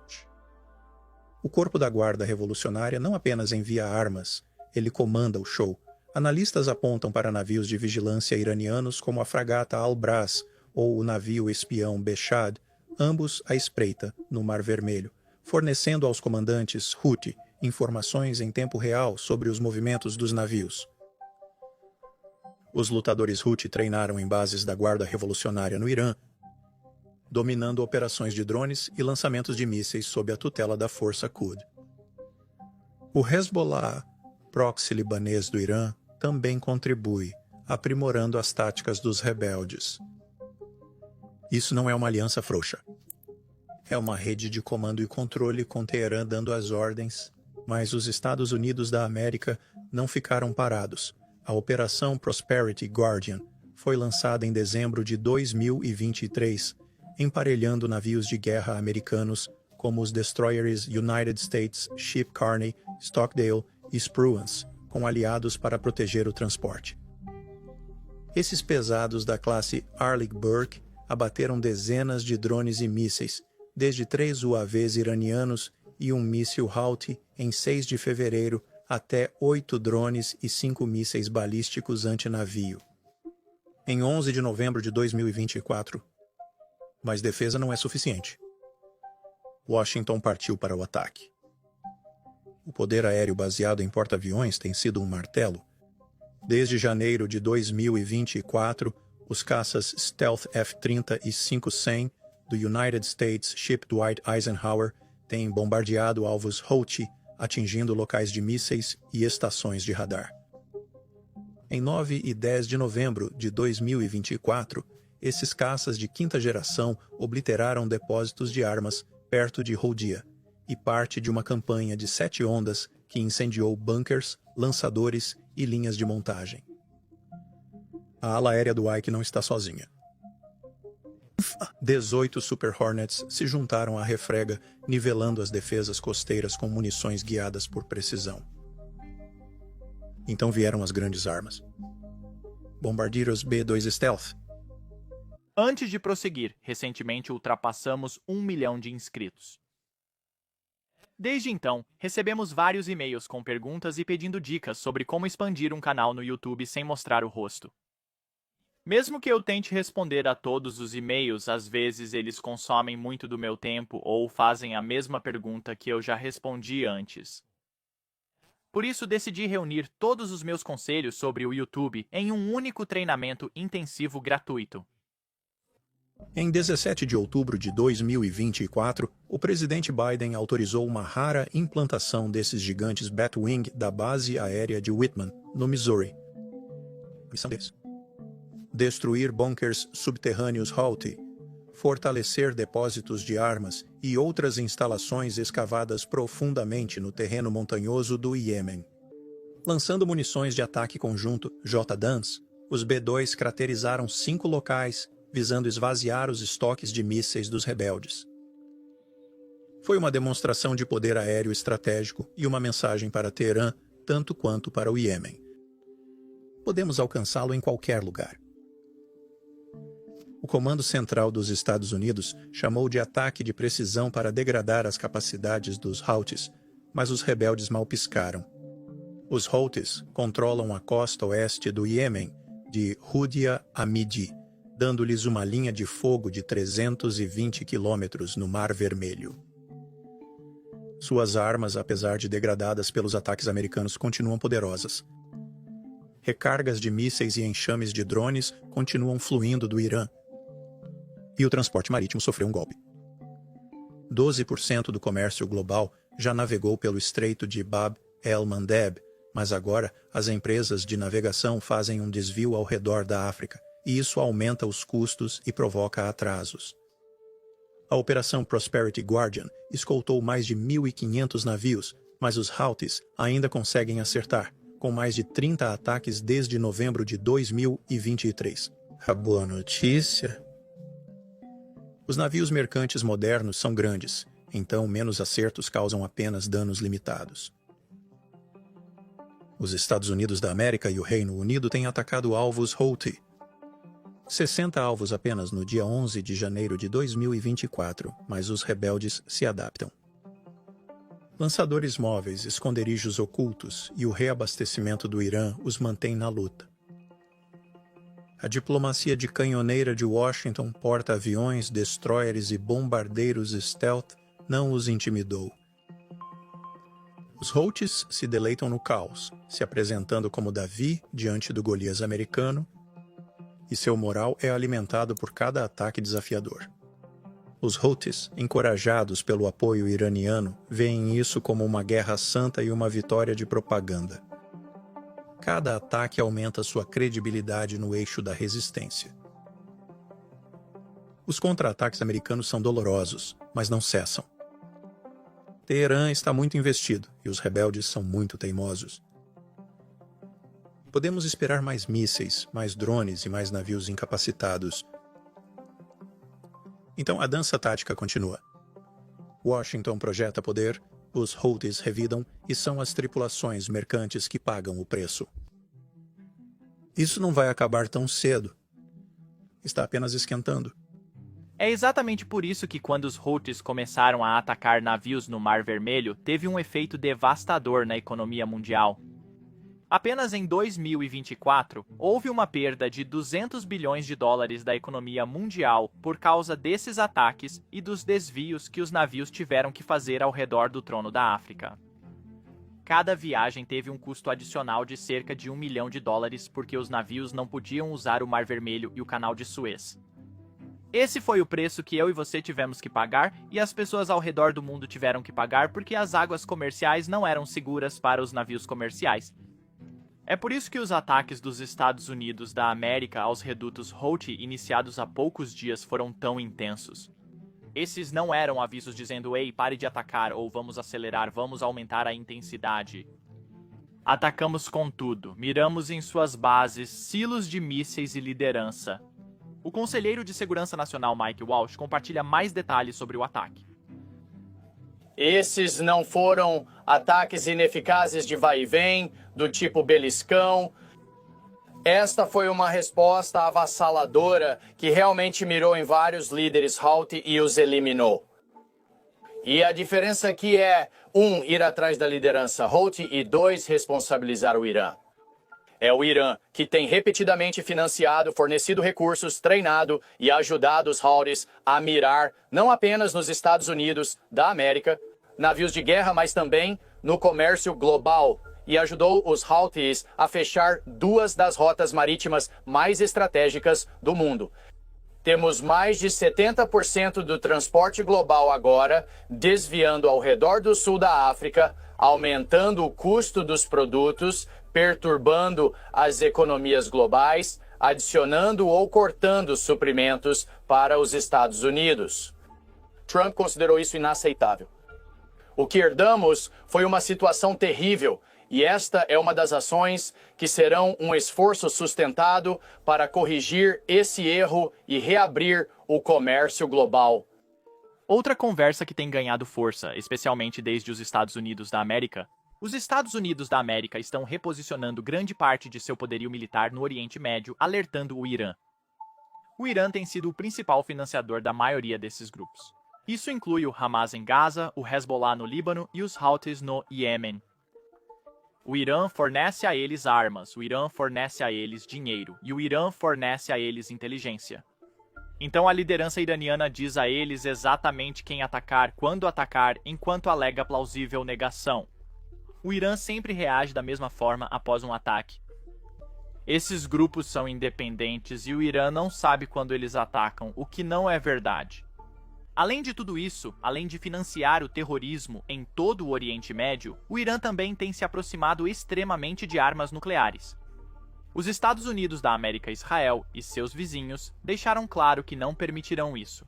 O Corpo da Guarda Revolucionária não apenas envia armas, ele comanda o show. Analistas apontam para navios de vigilância iranianos como a fragata Al-Braz ou o navio espião Beshad, ambos à espreita no Mar Vermelho, fornecendo aos comandantes Houthi informações em tempo real sobre os movimentos dos navios. Os lutadores Houthi treinaram em bases da Guarda Revolucionária no Irã, dominando operações de drones e lançamentos de mísseis sob a tutela da Força Quds. O Hezbollah, proxy libanês do Irã, também contribui, aprimorando as táticas dos rebeldes. Isso não é uma aliança frouxa. É uma rede de comando e controle com Teherã dando as ordens, mas os Estados Unidos da América não ficaram parados. A Operação Prosperity Guardian foi lançada em dezembro de 2023, emparelhando navios de guerra americanos como os destroyers United States Ship Carney, Stockdale e Spruance, com aliados para proteger o transporte. Esses pesados da classe Arleigh Burke abateram dezenas de drones e mísseis, desde 3 UAVs iranianos e um míssil Houthi em 6 de fevereiro até 8 drones e 5 mísseis balísticos antinavio. Em 11 de novembro de 2024, mas defesa não é suficiente. Washington partiu para o ataque. O poder aéreo baseado em porta-aviões tem sido um martelo. Desde janeiro de 2024, os caças Stealth F-30 e 500 do United States Ship Dwight Eisenhower têm bombardeado alvos Houthi, atingindo locais de mísseis e estações de radar. Em 9 e 10 de novembro de 2024, esses caças de quinta geração obliteraram depósitos de armas perto de Howdia e parte de uma campanha de 7 ondas que incendiou bunkers, lançadores e linhas de montagem. A ala aérea do Ike não está sozinha. 18 Super Hornets se juntaram à refrega, nivelando as defesas costeiras com munições guiadas por precisão. Então vieram as grandes armas. Bombardeiros B-2 Stealth. Antes de prosseguir, recentemente ultrapassamos 1 milhão de inscritos. Desde então, recebemos vários e-mails com perguntas e pedindo dicas sobre como expandir um canal no YouTube sem mostrar o rosto. Mesmo que eu tente responder a todos os e-mails, às vezes eles consomem muito do meu tempo ou fazem a mesma pergunta que eu já respondi antes. Por isso, decidi reunir todos os meus conselhos sobre o YouTube em um único treinamento intensivo gratuito. Em 17 de outubro de 2024, o presidente Biden autorizou uma rara implantação desses gigantes Batwing da base aérea de Whitman, no Missouri. Missão deles: destruir bunkers subterrâneos Houthi, fortalecer depósitos de armas e outras instalações escavadas profundamente no terreno montanhoso do Iêmen. Lançando munições de ataque conjunto JDAMs, os B-2 craterizaram 5 locais, visando esvaziar os estoques de mísseis dos rebeldes. Foi uma demonstração de poder aéreo estratégico e uma mensagem para Teherã, tanto quanto para o Iêmen. Podemos alcançá-lo em qualquer lugar. O Comando Central dos Estados Unidos chamou de ataque de precisão para degradar as capacidades dos Houthis, mas os rebeldes mal piscaram. Os Houthis controlam a costa oeste do Iêmen, de Houdia a Midi, dando-lhes uma linha de fogo de 320 quilômetros no Mar Vermelho. Suas armas, apesar de degradadas pelos ataques americanos, continuam poderosas. Recargas de mísseis e enxames de drones continuam fluindo do Irã. E o transporte marítimo sofreu um golpe. 12% do comércio global já navegou pelo Estreito de Bab el-Mandeb, mas agora as empresas de navegação fazem um desvio ao redor da África, e isso aumenta os custos e provoca atrasos. A Operação Prosperity Guardian escoltou mais de 1.500 navios, mas os Houthis ainda conseguem acertar, com mais de 30 ataques desde novembro de 2023. A boa notícia? Os navios mercantes modernos são grandes, então menos acertos causam apenas danos limitados. Os Estados Unidos da América e o Reino Unido têm atacado alvos Houthi. 60 alvos apenas no dia 11 de janeiro de 2024, mas os rebeldes se adaptam. Lançadores móveis, esconderijos ocultos e o reabastecimento do Irã os mantém na luta. A diplomacia de canhoneira de Washington, porta-aviões, destroyers e bombardeiros stealth não os intimidou. Os Houthis se deleitam no caos, se apresentando como Davi diante do Golias americano, e seu moral é alimentado por cada ataque desafiador. Os Houthis, encorajados pelo apoio iraniano, veem isso como uma guerra santa e uma vitória de propaganda. Cada ataque aumenta sua credibilidade no eixo da resistência. Os contra-ataques americanos são dolorosos, mas não cessam. Teherã está muito investido e os rebeldes são muito teimosos. Podemos esperar mais mísseis, mais drones e mais navios incapacitados. Então a dança tática continua. Washington projeta poder, os Houthis revidam e são as tripulações mercantes que pagam o preço. Isso não vai acabar tão cedo. Está apenas esquentando. É exatamente por isso que quando os Houthis começaram a atacar navios no Mar Vermelho, teve um efeito devastador na economia mundial. Apenas em 2024, houve uma perda de 200 bilhões de dólares da economia mundial por causa desses ataques e dos desvios que os navios tiveram que fazer ao redor do Trono da África. Cada viagem teve um custo adicional de cerca de $1 milhão porque os navios não podiam usar o Mar Vermelho e o Canal de Suez. Esse foi o preço que eu e você tivemos que pagar e as pessoas ao redor do mundo tiveram que pagar porque as águas comerciais não eram seguras para os navios comerciais. É por isso que os ataques dos Estados Unidos da América aos redutos Houthi iniciados há poucos dias foram tão intensos. Esses não eram avisos dizendo "Ei, pare de atacar" ou "Vamos acelerar, vamos aumentar a intensidade". Atacamos com tudo, miramos em suas bases, silos de mísseis e liderança. O conselheiro de Segurança Nacional Mike Waltz compartilha mais detalhes sobre o ataque. Esses não foram ataques ineficazes de vai e vem, do tipo beliscão. Esta foi uma resposta avassaladora que realmente mirou em vários líderes Houthi e os eliminou. E a diferença aqui é, 1, ir atrás da liderança Houthi e 2, responsabilizar o Irã. É o Irã que tem repetidamente financiado, fornecido recursos, treinado e ajudado os Houthis a mirar não apenas nos Estados Unidos da América, navios de guerra, mas também no comércio global, e ajudou os Houthis a fechar 2 das rotas marítimas mais estratégicas do mundo. Temos mais de 70% do transporte global agora desviando ao redor do sul da África, aumentando o custo dos produtos, perturbando as economias globais, adicionando ou cortando suprimentos para os Estados Unidos. Trump considerou isso inaceitável. O que herdamos foi uma situação terrível, e esta é uma das ações que serão um esforço sustentado para corrigir esse erro e reabrir o comércio global. Outra conversa que tem ganhado força, especialmente desde os Estados Unidos da América. Os Estados Unidos da América estão reposicionando grande parte de seu poderio militar no Oriente Médio, alertando o Irã. O Irã tem sido o principal financiador da maioria desses grupos. Isso inclui o Hamas em Gaza, o Hezbollah no Líbano e os Houthis no Iêmen. O Irã fornece a eles armas, o Irã fornece a eles dinheiro e o Irã fornece a eles inteligência. Então a liderança iraniana diz a eles exatamente quem atacar, quando atacar, enquanto alega plausível negação. O Irã sempre reage da mesma forma após um ataque. Esses grupos são independentes e o Irã não sabe quando eles atacam, o que não é verdade. Além de tudo isso, além de financiar o terrorismo em todo o Oriente Médio, o Irã também tem se aproximado extremamente de armas nucleares. Os Estados Unidos da América, Israel e seus vizinhos deixaram claro que não permitirão isso.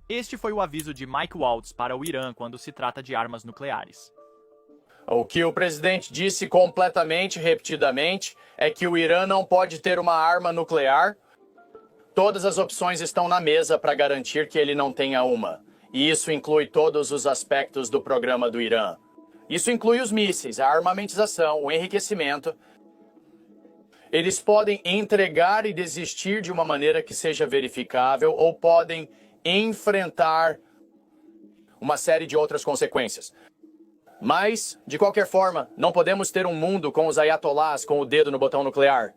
Este foi o aviso de Mike Waltz para o Irã quando se trata de armas nucleares. O que o presidente disse completamente, repetidamente, é que o Irã não pode ter uma arma nuclear. Todas as opções estão na mesa para garantir que ele não tenha uma. E isso inclui todos os aspectos do programa do Irã. Isso inclui os mísseis, a armamentização, o enriquecimento. Eles podem entregar e desistir de uma maneira que seja verificável ou podem enfrentar uma série de outras consequências. Mas, de qualquer forma, não podemos ter um mundo com os ayatollahs com o dedo no botão nuclear.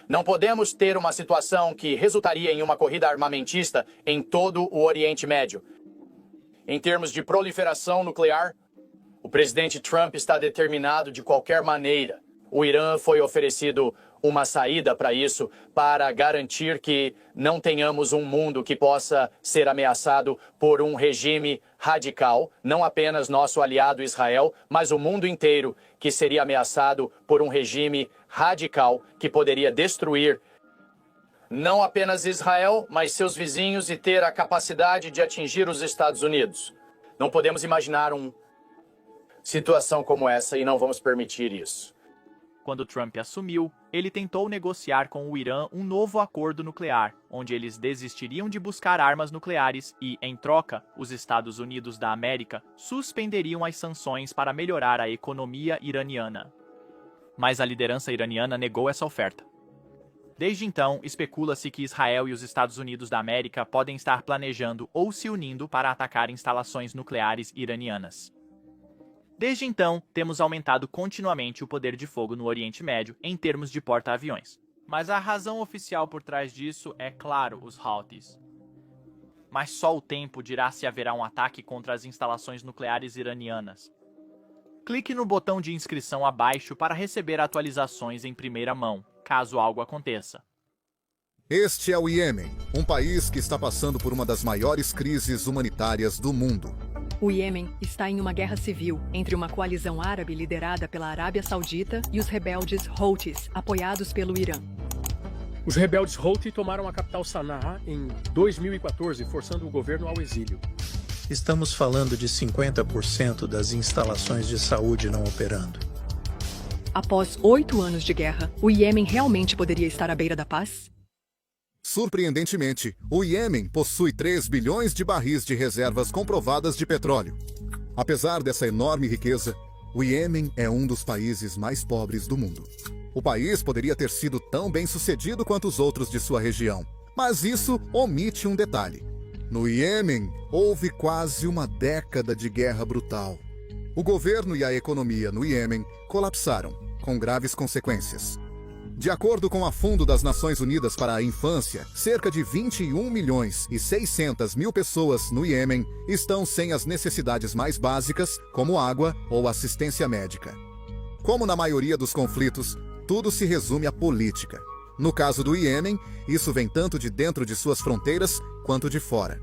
Não podemos ter uma situação que resultaria em uma corrida armamentista em todo o Oriente Médio. Em termos de proliferação nuclear, o presidente Trump está determinado de qualquer maneira. O Irã foi oferecido uma saída para isso, para garantir que não tenhamos um mundo que possa ser ameaçado por um regime radical, não apenas nosso aliado Israel, mas o mundo inteiro que seria ameaçado por um regime radical que poderia destruir não apenas Israel, mas seus vizinhos e ter a capacidade de atingir os Estados Unidos. Não podemos imaginar uma situação como essa e não vamos permitir isso. Quando Trump assumiu, ele tentou negociar com o Irã um novo acordo nuclear, onde eles desistiriam de buscar armas nucleares e, em troca, os Estados Unidos da América suspenderiam as sanções para melhorar a economia iraniana. Mas a liderança iraniana negou essa oferta. Desde então, especula-se que Israel e os Estados Unidos da América podem estar planejando ou se unindo para atacar instalações nucleares iranianas. Desde então, temos aumentado continuamente o poder de fogo no Oriente Médio em termos de porta-aviões. Mas a razão oficial por trás disso é, claro, os Houthis. Mas só o tempo dirá se haverá um ataque contra as instalações nucleares iranianas. Clique no botão de inscrição abaixo para receber atualizações em primeira mão, caso algo aconteça. Este é o Iêmen, um país que está passando por uma das maiores crises humanitárias do mundo. O Iêmen está em uma guerra civil entre uma coalizão árabe liderada pela Arábia Saudita e os rebeldes Houthis, apoiados pelo Irã. Os rebeldes Houthi tomaram a capital Sanaa em 2014, forçando o governo ao exílio. Estamos falando de 50% das instalações de saúde não operando. Após 8 anos de guerra, o Iêmen realmente poderia estar à beira da paz? Surpreendentemente, o Iêmen possui 3 bilhões de barris de reservas comprovadas de petróleo. Apesar dessa enorme riqueza, o Iêmen é um dos países mais pobres do mundo. O país poderia ter sido tão bem sucedido quanto os outros de sua região, mas isso omite um detalhe. No Iêmen, houve quase uma década de guerra brutal. O governo e a economia no Iêmen colapsaram, com graves consequências. De acordo com a Fundo das Nações Unidas para a Infância, cerca de 21 milhões e 600 mil pessoas no Iêmen estão sem as necessidades mais básicas, como água ou assistência médica. Como na maioria dos conflitos, tudo se resume à política. No caso do Iêmen, isso vem tanto de dentro de suas fronteiras quanto de fora.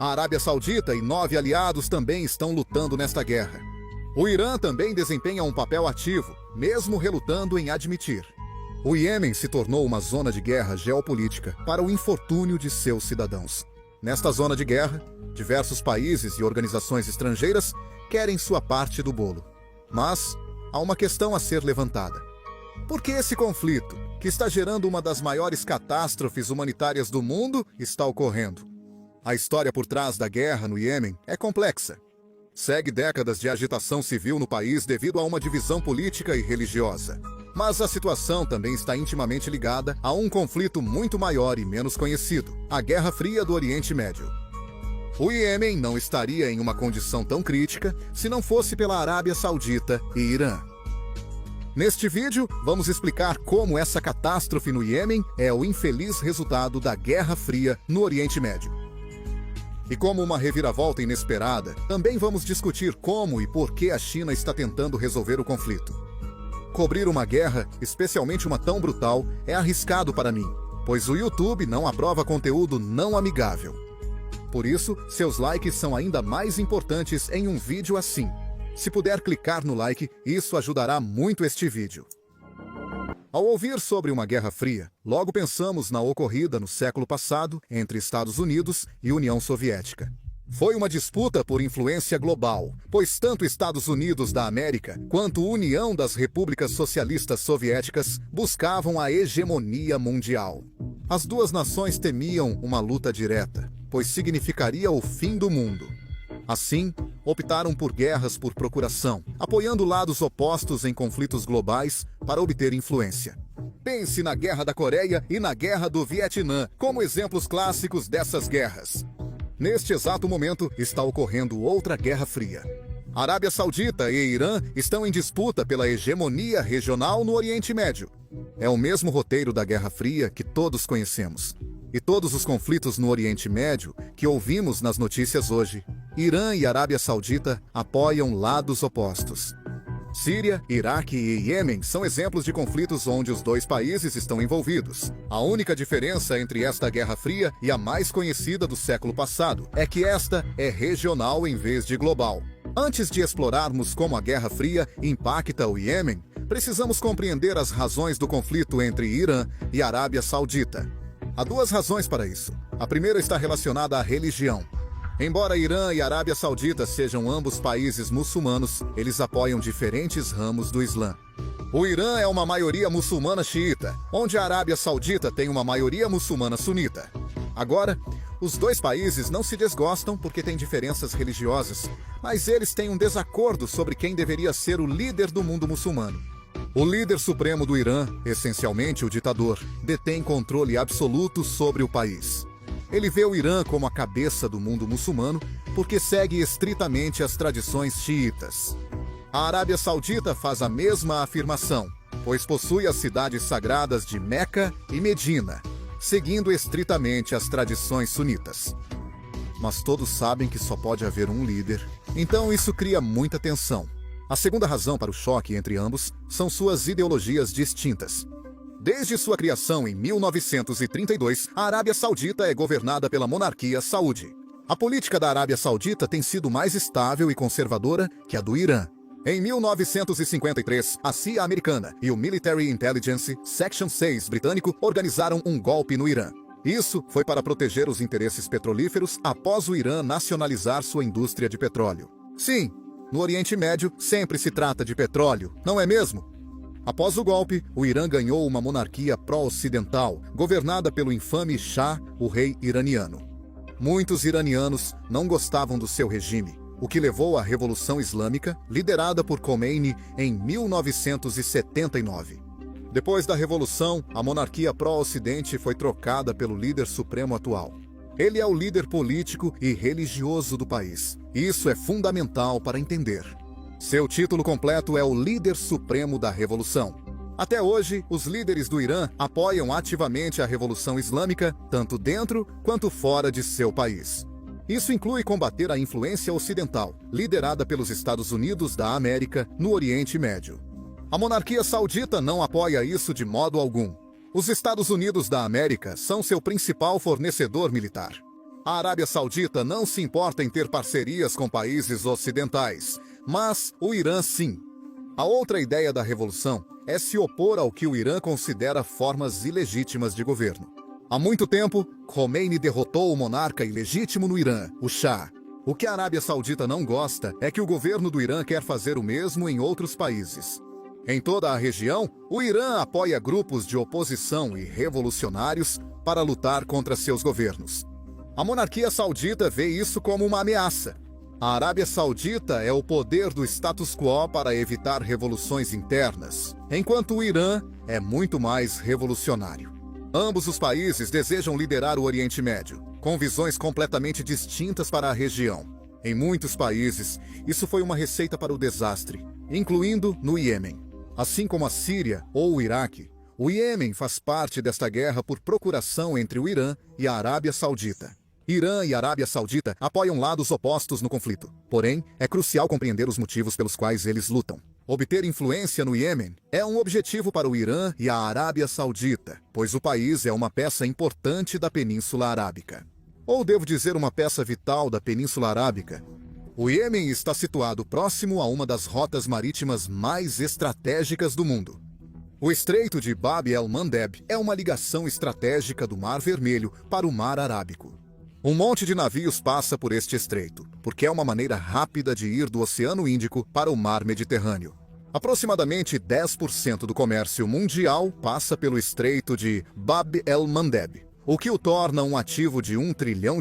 A Arábia Saudita e 9 aliados também estão lutando nesta guerra. O Irã também desempenha um papel ativo, mesmo relutando em admitir. O Iêmen se tornou uma zona de guerra geopolítica para o infortúnio de seus cidadãos. Nesta zona de guerra, diversos países e organizações estrangeiras querem sua parte do bolo. Mas há uma questão a ser levantada. Por que esse conflito, que está gerando uma das maiores catástrofes humanitárias do mundo, está ocorrendo? A história por trás da guerra no Iêmen é complexa. Segue décadas de agitação civil no país devido a uma divisão política e religiosa. Mas a situação também está intimamente ligada a um conflito muito maior e menos conhecido, a Guerra Fria do Oriente Médio. O Iêmen não estaria em uma condição tão crítica se não fosse pela Arábia Saudita e Irã. Neste vídeo, vamos explicar como essa catástrofe no Iêmen é o infeliz resultado da Guerra Fria no Oriente Médio. E como uma reviravolta inesperada, também vamos discutir como e por que a China está tentando resolver o conflito. Cobrir uma guerra, especialmente uma tão brutal, é arriscado para mim, pois o YouTube não aprova conteúdo não amigável. Por isso, seus likes são ainda mais importantes em um vídeo assim. Se puder clicar no like, isso ajudará muito este vídeo. Ao ouvir sobre uma Guerra Fria, logo pensamos na ocorrida no século passado entre Estados Unidos e União Soviética. Foi uma disputa por influência global, pois tanto Estados Unidos da América quanto União das Repúblicas Socialistas Soviéticas buscavam a hegemonia mundial. As duas nações temiam uma luta direta, pois significaria o fim do mundo. Assim, optaram por guerras por procuração, apoiando lados opostos em conflitos globais para obter influência. Pense na Guerra da Coreia e na Guerra do Vietnã como exemplos clássicos dessas guerras. Neste exato momento, está ocorrendo outra Guerra Fria. Arábia Saudita e Irã estão em disputa pela hegemonia regional no Oriente Médio. É o mesmo roteiro da Guerra Fria que todos conhecemos. E todos os conflitos no Oriente Médio que ouvimos nas notícias hoje, Irã e Arábia Saudita apoiam lados opostos. Síria, Iraque e Iêmen são exemplos de conflitos onde os dois países estão envolvidos. A única diferença entre esta Guerra Fria e a mais conhecida do século passado é que esta é regional em vez de global. Antes de explorarmos como a Guerra Fria impacta o Iêmen, precisamos compreender as razões do conflito entre Irã e Arábia Saudita. Há duas razões para isso. A primeira está relacionada à religião. Embora Irã e Arábia Saudita sejam ambos países muçulmanos, eles apoiam diferentes ramos do Islã. O Irã é uma maioria muçulmana xiita, onde a Arábia Saudita tem uma maioria muçulmana sunita. Agora, os dois países não se desgostam porque têm diferenças religiosas, mas eles têm um desacordo sobre quem deveria ser o líder do mundo muçulmano. O líder supremo do Irã, essencialmente o ditador, detém controle absoluto sobre o país. Ele vê o Irã como a cabeça do mundo muçulmano porque segue estritamente as tradições xiitas. A Arábia Saudita faz a mesma afirmação, pois possui as cidades sagradas de Meca e Medina, seguindo estritamente as tradições sunitas. Mas todos sabem que só pode haver um líder, então isso cria muita tensão. A segunda razão para o choque entre ambos são suas ideologias distintas. Desde sua criação em 1932, a Arábia Saudita é governada pela monarquia saúde. A política da Arábia Saudita tem sido mais estável e conservadora que a do Irã. Em 1953, a CIA americana e o Military Intelligence Section 6 britânico organizaram um golpe no Irã. Isso foi para proteger os interesses petrolíferos após o Irã nacionalizar sua indústria de petróleo. Sim, no Oriente Médio sempre se trata de petróleo, não é mesmo? Após o golpe, o Irã ganhou uma monarquia pró-ocidental, governada pelo infame Shah, o rei iraniano. Muitos iranianos não gostavam do seu regime, o que levou à Revolução Islâmica, liderada por Khomeini em 1979. Depois da Revolução, a monarquia pró-ocidente foi trocada pelo líder supremo atual. Ele é o líder político e religioso do país. Isso é fundamental para entender. Seu título completo é o Líder Supremo da Revolução. Até hoje, os líderes do Irã apoiam ativamente a Revolução Islâmica, tanto dentro quanto fora de seu país. Isso inclui combater a influência ocidental, liderada pelos Estados Unidos da América no Oriente Médio. A monarquia saudita não apoia isso de modo algum. Os Estados Unidos da América são seu principal fornecedor militar. A Arábia Saudita não se importa em ter parcerias com países ocidentais, mas o Irã sim. A outra ideia da revolução é se opor ao que o Irã considera formas ilegítimas de governo. Há muito tempo, Khomeini derrotou o monarca ilegítimo no Irã, o Shah. O que a Arábia Saudita não gosta é que o governo do Irã quer fazer o mesmo em outros países. Em toda a região, o Irã apoia grupos de oposição e revolucionários para lutar contra seus governos. A monarquia saudita vê isso como uma ameaça. A Arábia Saudita é o poder do status quo para evitar revoluções internas, enquanto o Irã é muito mais revolucionário. Ambos os países desejam liderar o Oriente Médio, com visões completamente distintas para a região. Em muitos países, isso foi uma receita para o desastre, incluindo no Iêmen. Assim como a Síria ou o Iraque, o Iêmen faz parte desta guerra por procuração entre o Irã e a Arábia Saudita. Irã e Arábia Saudita apoiam lados opostos no conflito. Porém, é crucial compreender os motivos pelos quais eles lutam. Obter influência no Iêmen é um objetivo para o Irã e a Arábia Saudita, pois o país é uma peça importante da Península Arábica. Ou devo dizer, uma peça vital da Península Arábica. O Iêmen está situado próximo a uma das rotas marítimas mais estratégicas do mundo. O Estreito de Bab el-Mandeb é uma ligação estratégica do Mar Vermelho para o Mar Arábico. Um monte de navios passa por este estreito, porque é uma maneira rápida de ir do Oceano Índico para o Mar Mediterrâneo. Aproximadamente 10% do comércio mundial passa pelo Estreito de Bab el-Mandeb, o que o torna um ativo de $1 trilhão.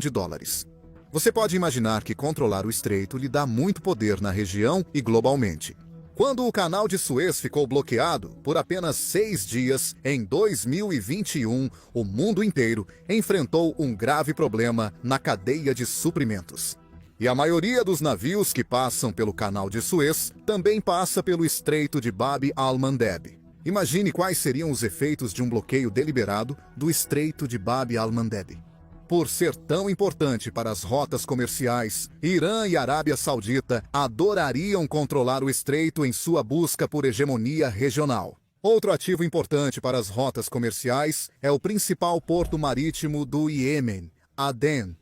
Você pode imaginar que controlar o estreito lhe dá muito poder na região e globalmente. Quando o canal de Suez ficou bloqueado por apenas 6 dias, em 2021, o mundo inteiro enfrentou um grave problema na cadeia de suprimentos. E a maioria dos navios que passam pelo canal de Suez também passa pelo Estreito de Bab al-Mandeb. Imagine quais seriam os efeitos de um bloqueio deliberado do Estreito de Bab al-Mandeb. Por ser tão importante para as rotas comerciais, Irã e Arábia Saudita adorariam controlar o estreito em sua busca por hegemonia regional. Outro ativo importante para as rotas comerciais é o principal porto marítimo do Iêmen, Aden.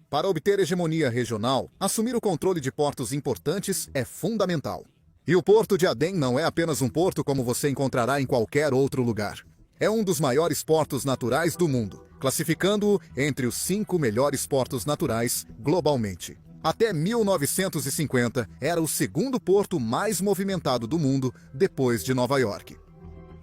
Para obter hegemonia regional, assumir o controle de portos importantes é fundamental. E o porto de Aden não é apenas um porto como você encontrará em qualquer outro lugar. É um dos maiores portos naturais do mundo, classificando-o entre os 5 melhores portos naturais globalmente. Até 1950, era o segundo porto mais movimentado do mundo, depois de Nova York.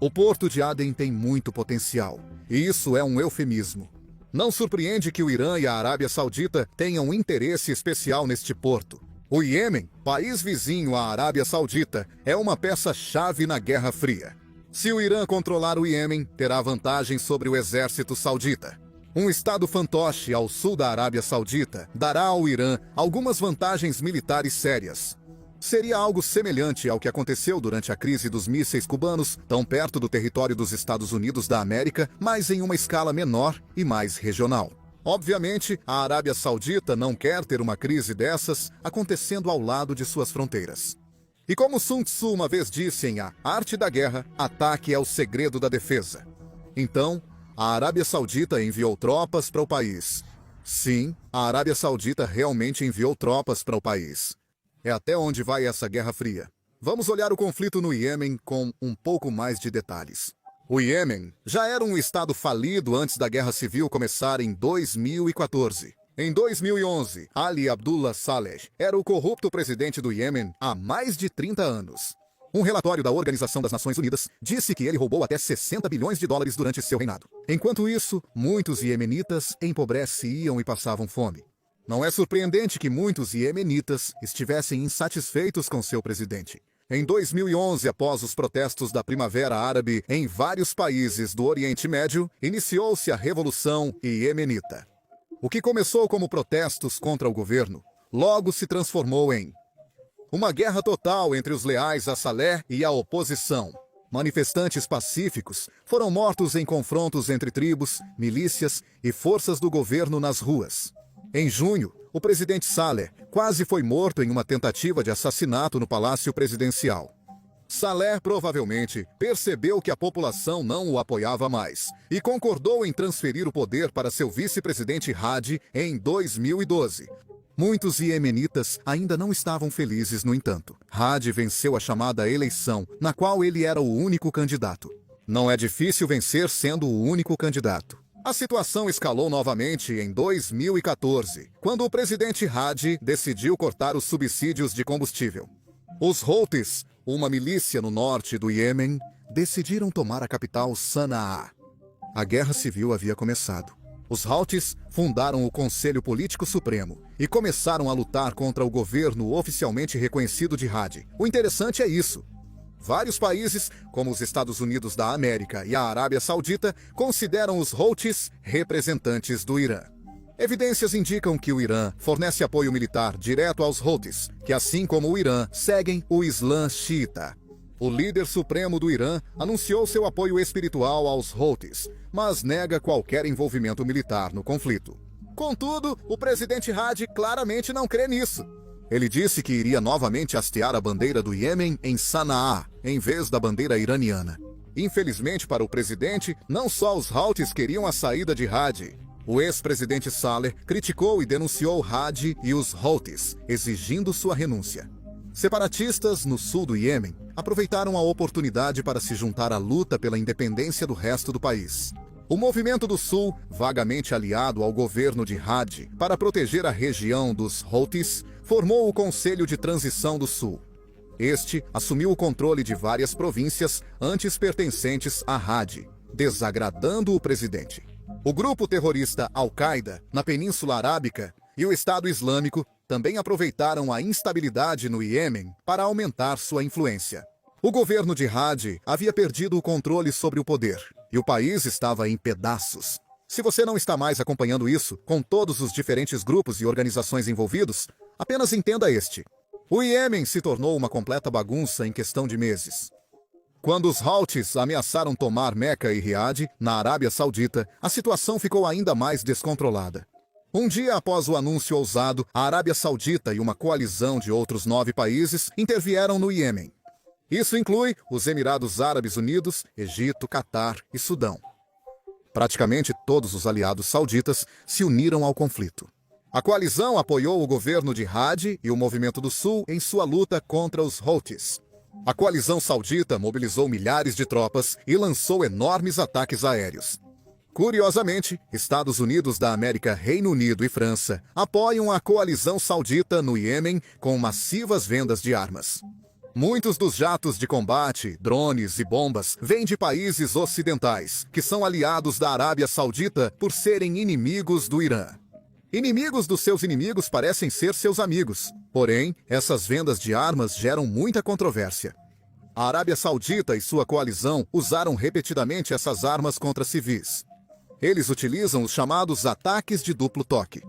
O porto de Aden tem muito potencial, e isso é um eufemismo. Não surpreende que o Irã e a Arábia Saudita tenham um interesse especial neste porto. O Iêmen, país vizinho à Arábia Saudita, é uma peça-chave na Guerra Fria. Se o Irã controlar o Iêmen, terá vantagem sobre o exército saudita. Um estado fantoche ao sul da Arábia Saudita dará ao Irã algumas vantagens militares sérias. Seria algo semelhante ao que aconteceu durante a crise dos mísseis cubanos, tão perto do território dos Estados Unidos da América, mas em uma escala menor e mais regional. Obviamente, a Arábia Saudita não quer ter uma crise dessas acontecendo ao lado de suas fronteiras. E como Sun Tzu uma vez disse em A Arte da Guerra, ataque é o segredo da defesa. Então, a Arábia Saudita enviou tropas para o país. Sim, a Arábia Saudita realmente enviou tropas para o país. É até onde vai essa Guerra Fria. Vamos olhar o conflito no Iêmen com um pouco mais de detalhes. O Iêmen já era um estado falido antes da Guerra Civil começar em 2014. Em 2011, Ali Abdullah Saleh era o corrupto presidente do Iêmen há mais de 30 anos. Um relatório da Organização das Nações Unidas disse que ele roubou até 60 bilhões de dólares durante seu reinado. Enquanto isso, muitos iemenitas empobreciam e passavam fome. Não é surpreendente que muitos iemenitas estivessem insatisfeitos com seu presidente. Em 2011, após os protestos da Primavera Árabe em vários países do Oriente Médio, iniciou-se a Revolução Iemenita. O que começou como protestos contra o governo, logo se transformou em uma guerra total entre os leais a Saleh e a oposição. Manifestantes pacíficos foram mortos em confrontos entre tribos, milícias e forças do governo nas ruas. Em junho, o presidente Saleh quase foi morto em uma tentativa de assassinato no Palácio Presidencial. Saleh provavelmente percebeu que a população não o apoiava mais e concordou em transferir o poder para seu vice-presidente Hadi em 2012. Muitos iemenitas ainda não estavam felizes, no entanto. Hadi venceu a chamada eleição, na qual ele era o único candidato. Não é difícil vencer sendo o único candidato. A situação escalou novamente em 2014, quando o presidente Hadi decidiu cortar os subsídios de combustível. Os Houthis, uma milícia no norte do Iêmen, decidiram tomar a capital Sanaa. A guerra civil havia começado. Os Houthis fundaram o Conselho Político Supremo e começaram a lutar contra o governo oficialmente reconhecido de Hadi. O interessante é isso. Vários países, como os Estados Unidos da América e a Arábia Saudita, consideram os Houthis representantes do Irã. Evidências indicam que o Irã fornece apoio militar direto aos Houthis, que assim como o Irã, seguem o Islã xiita. O líder supremo do Irã anunciou seu apoio espiritual aos Houthis, mas nega qualquer envolvimento militar no conflito. Contudo, o presidente Hadi claramente não crê nisso. Ele disse que iria novamente hastear a bandeira do Iêmen em Sanaa, em vez da bandeira iraniana. Infelizmente para o presidente, não só os Houthis queriam a saída de Hadi. O ex-presidente Saleh criticou e denunciou Hadi e os Houthis, exigindo sua renúncia. Separatistas no sul do Iêmen aproveitaram a oportunidade para se juntar à luta pela independência do resto do país. O movimento do sul, vagamente aliado ao governo de Hadi para proteger a região dos Houthis, formou o Conselho de Transição do Sul. Este assumiu o controle de várias províncias antes pertencentes a Hadi, desagradando o presidente. O grupo terrorista Al-Qaeda, na Península Arábica, e o Estado Islâmico também aproveitaram a instabilidade no Iêmen para aumentar sua influência. O governo de Hadi havia perdido o controle sobre o poder, e o país estava em pedaços. Se você não está mais acompanhando isso, com todos os diferentes grupos e organizações envolvidos, apenas entenda este. O Iêmen se tornou uma completa bagunça em questão de meses. Quando os Houthis ameaçaram tomar Meca e Riad, na Arábia Saudita, a situação ficou ainda mais descontrolada. Um dia após o anúncio ousado, a Arábia Saudita e uma coalizão de outros 9 países intervieram no Iêmen. Isso inclui os Emirados Árabes Unidos, Egito, Catar e Sudão. Praticamente todos os aliados sauditas se uniram ao conflito. A coalizão apoiou o governo de Hadi e o Movimento do Sul em sua luta contra os Houthis. A coalizão saudita mobilizou milhares de tropas e lançou enormes ataques aéreos. Curiosamente, Estados Unidos da América, Reino Unido e França apoiam a coalizão saudita no Iêmen com massivas vendas de armas. Muitos dos jatos de combate, drones e bombas vêm de países ocidentais, que são aliados da Arábia Saudita por serem inimigos do Irã. Inimigos dos seus inimigos parecem ser seus amigos, porém, essas vendas de armas geram muita controvérsia. A Arábia Saudita e sua coalizão usaram repetidamente essas armas contra civis. Eles utilizam os chamados ataques de duplo toque.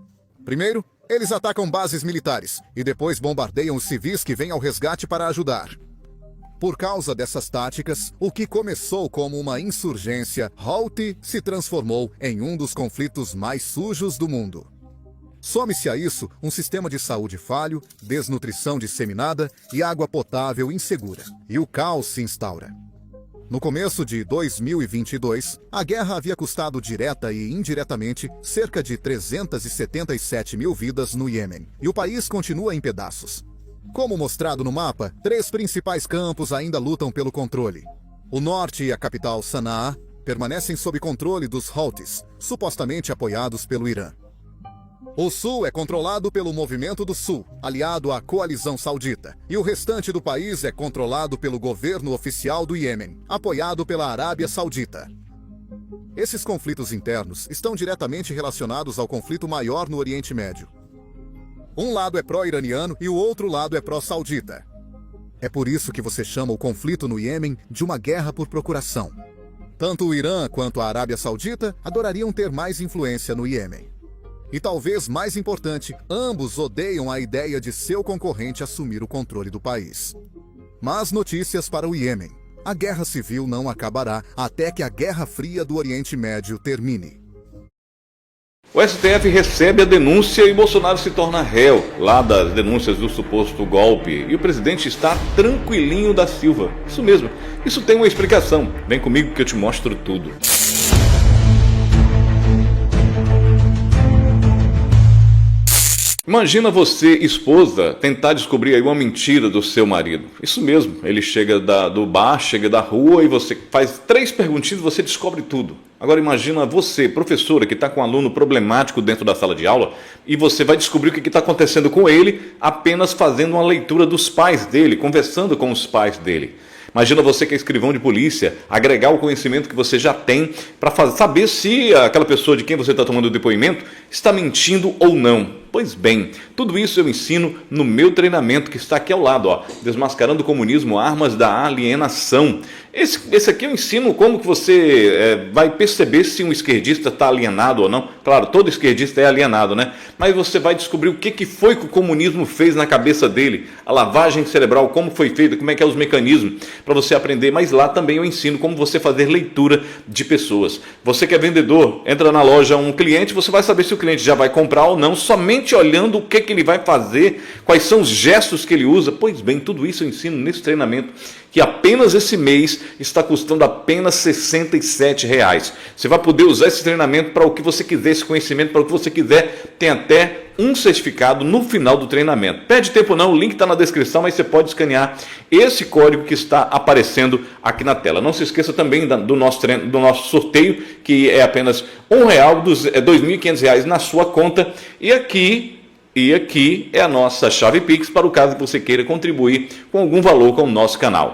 Primeiro, eles atacam bases militares e depois bombardeiam os civis que vêm ao resgate para ajudar. Por causa dessas táticas, o que começou como uma insurgência Houthi se transformou em um dos conflitos mais sujos do mundo. Some-se a isso um sistema de saúde falho, desnutrição disseminada e água potável insegura. E o caos se instaura. No começo de 2022, a guerra havia custado direta e indiretamente cerca de 377 mil vidas no Iêmen, e o país continua em pedaços. Como mostrado no mapa, 3 principais campos ainda lutam pelo controle. O norte e a capital Sanaa permanecem sob controle dos Houthis, supostamente apoiados pelo Irã. O sul é controlado pelo Movimento do Sul, aliado à coalizão saudita, e o restante do país é controlado pelo governo oficial do Iêmen, apoiado pela Arábia Saudita. Esses conflitos internos estão diretamente relacionados ao conflito maior no Oriente Médio. Um lado é pró-iraniano e o outro lado é pró-saudita. É por isso que você chama o conflito no Iêmen de uma guerra por procuração. Tanto o Irã quanto a Arábia Saudita adorariam ter mais influência no Iêmen. E talvez mais importante, ambos odeiam a ideia de seu concorrente assumir o controle do país. Mas notícias para o Iêmen. A guerra civil não acabará até que a Guerra Fria do Oriente Médio termine. O STF recebe a denúncia e Bolsonaro se torna réu lá das denúncias do suposto golpe. E o presidente está tranquilinho da Silva. Isso mesmo, isso tem uma explicação. Vem comigo que eu te mostro tudo. Imagina você, esposa, tentar descobrir aí uma mentira do seu marido. Isso mesmo, ele chega do bar, chega da rua e você faz 3 perguntinhas e você descobre tudo. Agora imagina você, professora, que está com um aluno problemático dentro da sala de aula e você vai descobrir o que está acontecendo com ele apenas fazendo uma leitura dos pais dele, conversando com os pais dele. Imagina você que é escrivão de polícia, agregar o conhecimento que você já tem para saber se aquela pessoa de quem você está tomando o depoimento está mentindo ou não. Pois bem, tudo isso eu ensino no meu treinamento que está aqui ao lado, ó, Desmascarando o Comunismo, Armas da Alienação. Esse aqui eu ensino como que você vai perceber se um esquerdista está alienado ou não. Claro, todo esquerdista é alienado, né? Mas você vai descobrir o que foi que o comunismo fez na cabeça dele, a lavagem cerebral, como foi feita, como é que é os mecanismos, para você aprender. Mas lá também eu ensino como você fazer leitura de pessoas. Você que é vendedor, entra na loja um cliente, você vai saber se o cliente já vai comprar ou não, somente olhando o que ele vai fazer, quais são os gestos que ele usa. Pois bem, tudo isso eu ensino nesse treinamento, que apenas esse mês está custando apenas R$ 67,00. Você vai poder usar esse treinamento para o que você quiser, esse conhecimento para o que você quiser. Tem até um certificado no final do treinamento. Perde tempo não, o link está na descrição, mas você pode escanear esse código que está aparecendo aqui na tela. Não se esqueça também do nosso sorteio, que é apenas R$1, dos R$ 2.500 na sua conta. E aqui é a nossa chave Pix para o caso que você queira contribuir com algum valor com o nosso canal.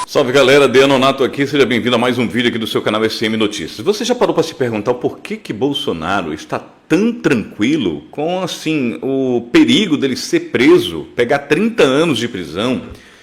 Salve galera, Deano Nonato aqui, seja bem-vindo a mais um vídeo aqui do seu canal SM Notícias. Você já parou para se perguntar por que Bolsonaro está tão tranquilo com assim o perigo dele ser preso, pegar 30 anos de prisão,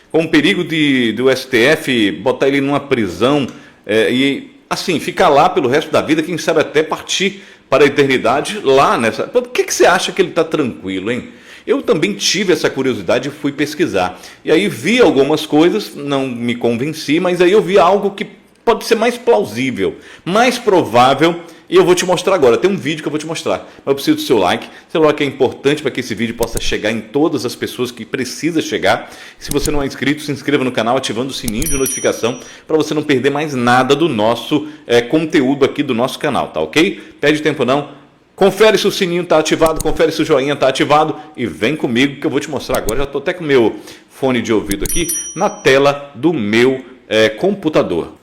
com o perigo do STF botar ele numa prisão e assim ficar lá pelo resto da vida, quem sabe até partir para a eternidade lá nessa... Por que você acha que ele está tranquilo, hein? Eu também tive essa curiosidade e fui pesquisar. E aí vi algumas coisas, não me convenci, mas aí eu vi algo que pode ser mais plausível, mais provável, e eu vou te mostrar agora. Tem um vídeo que eu vou te mostrar, mas eu preciso do seu like. Seu like é importante para que esse vídeo possa chegar em todas as pessoas que precisa chegar. Se você não é inscrito, se inscreva no canal ativando o sininho de notificação para você não perder mais nada do nosso conteúdo aqui do nosso canal, tá ok? Perde tempo não. Confere se o sininho está ativado, confere se o joinha está ativado e vem comigo que eu vou te mostrar agora. Já estou até com o meu fone de ouvido aqui na tela do meu computador.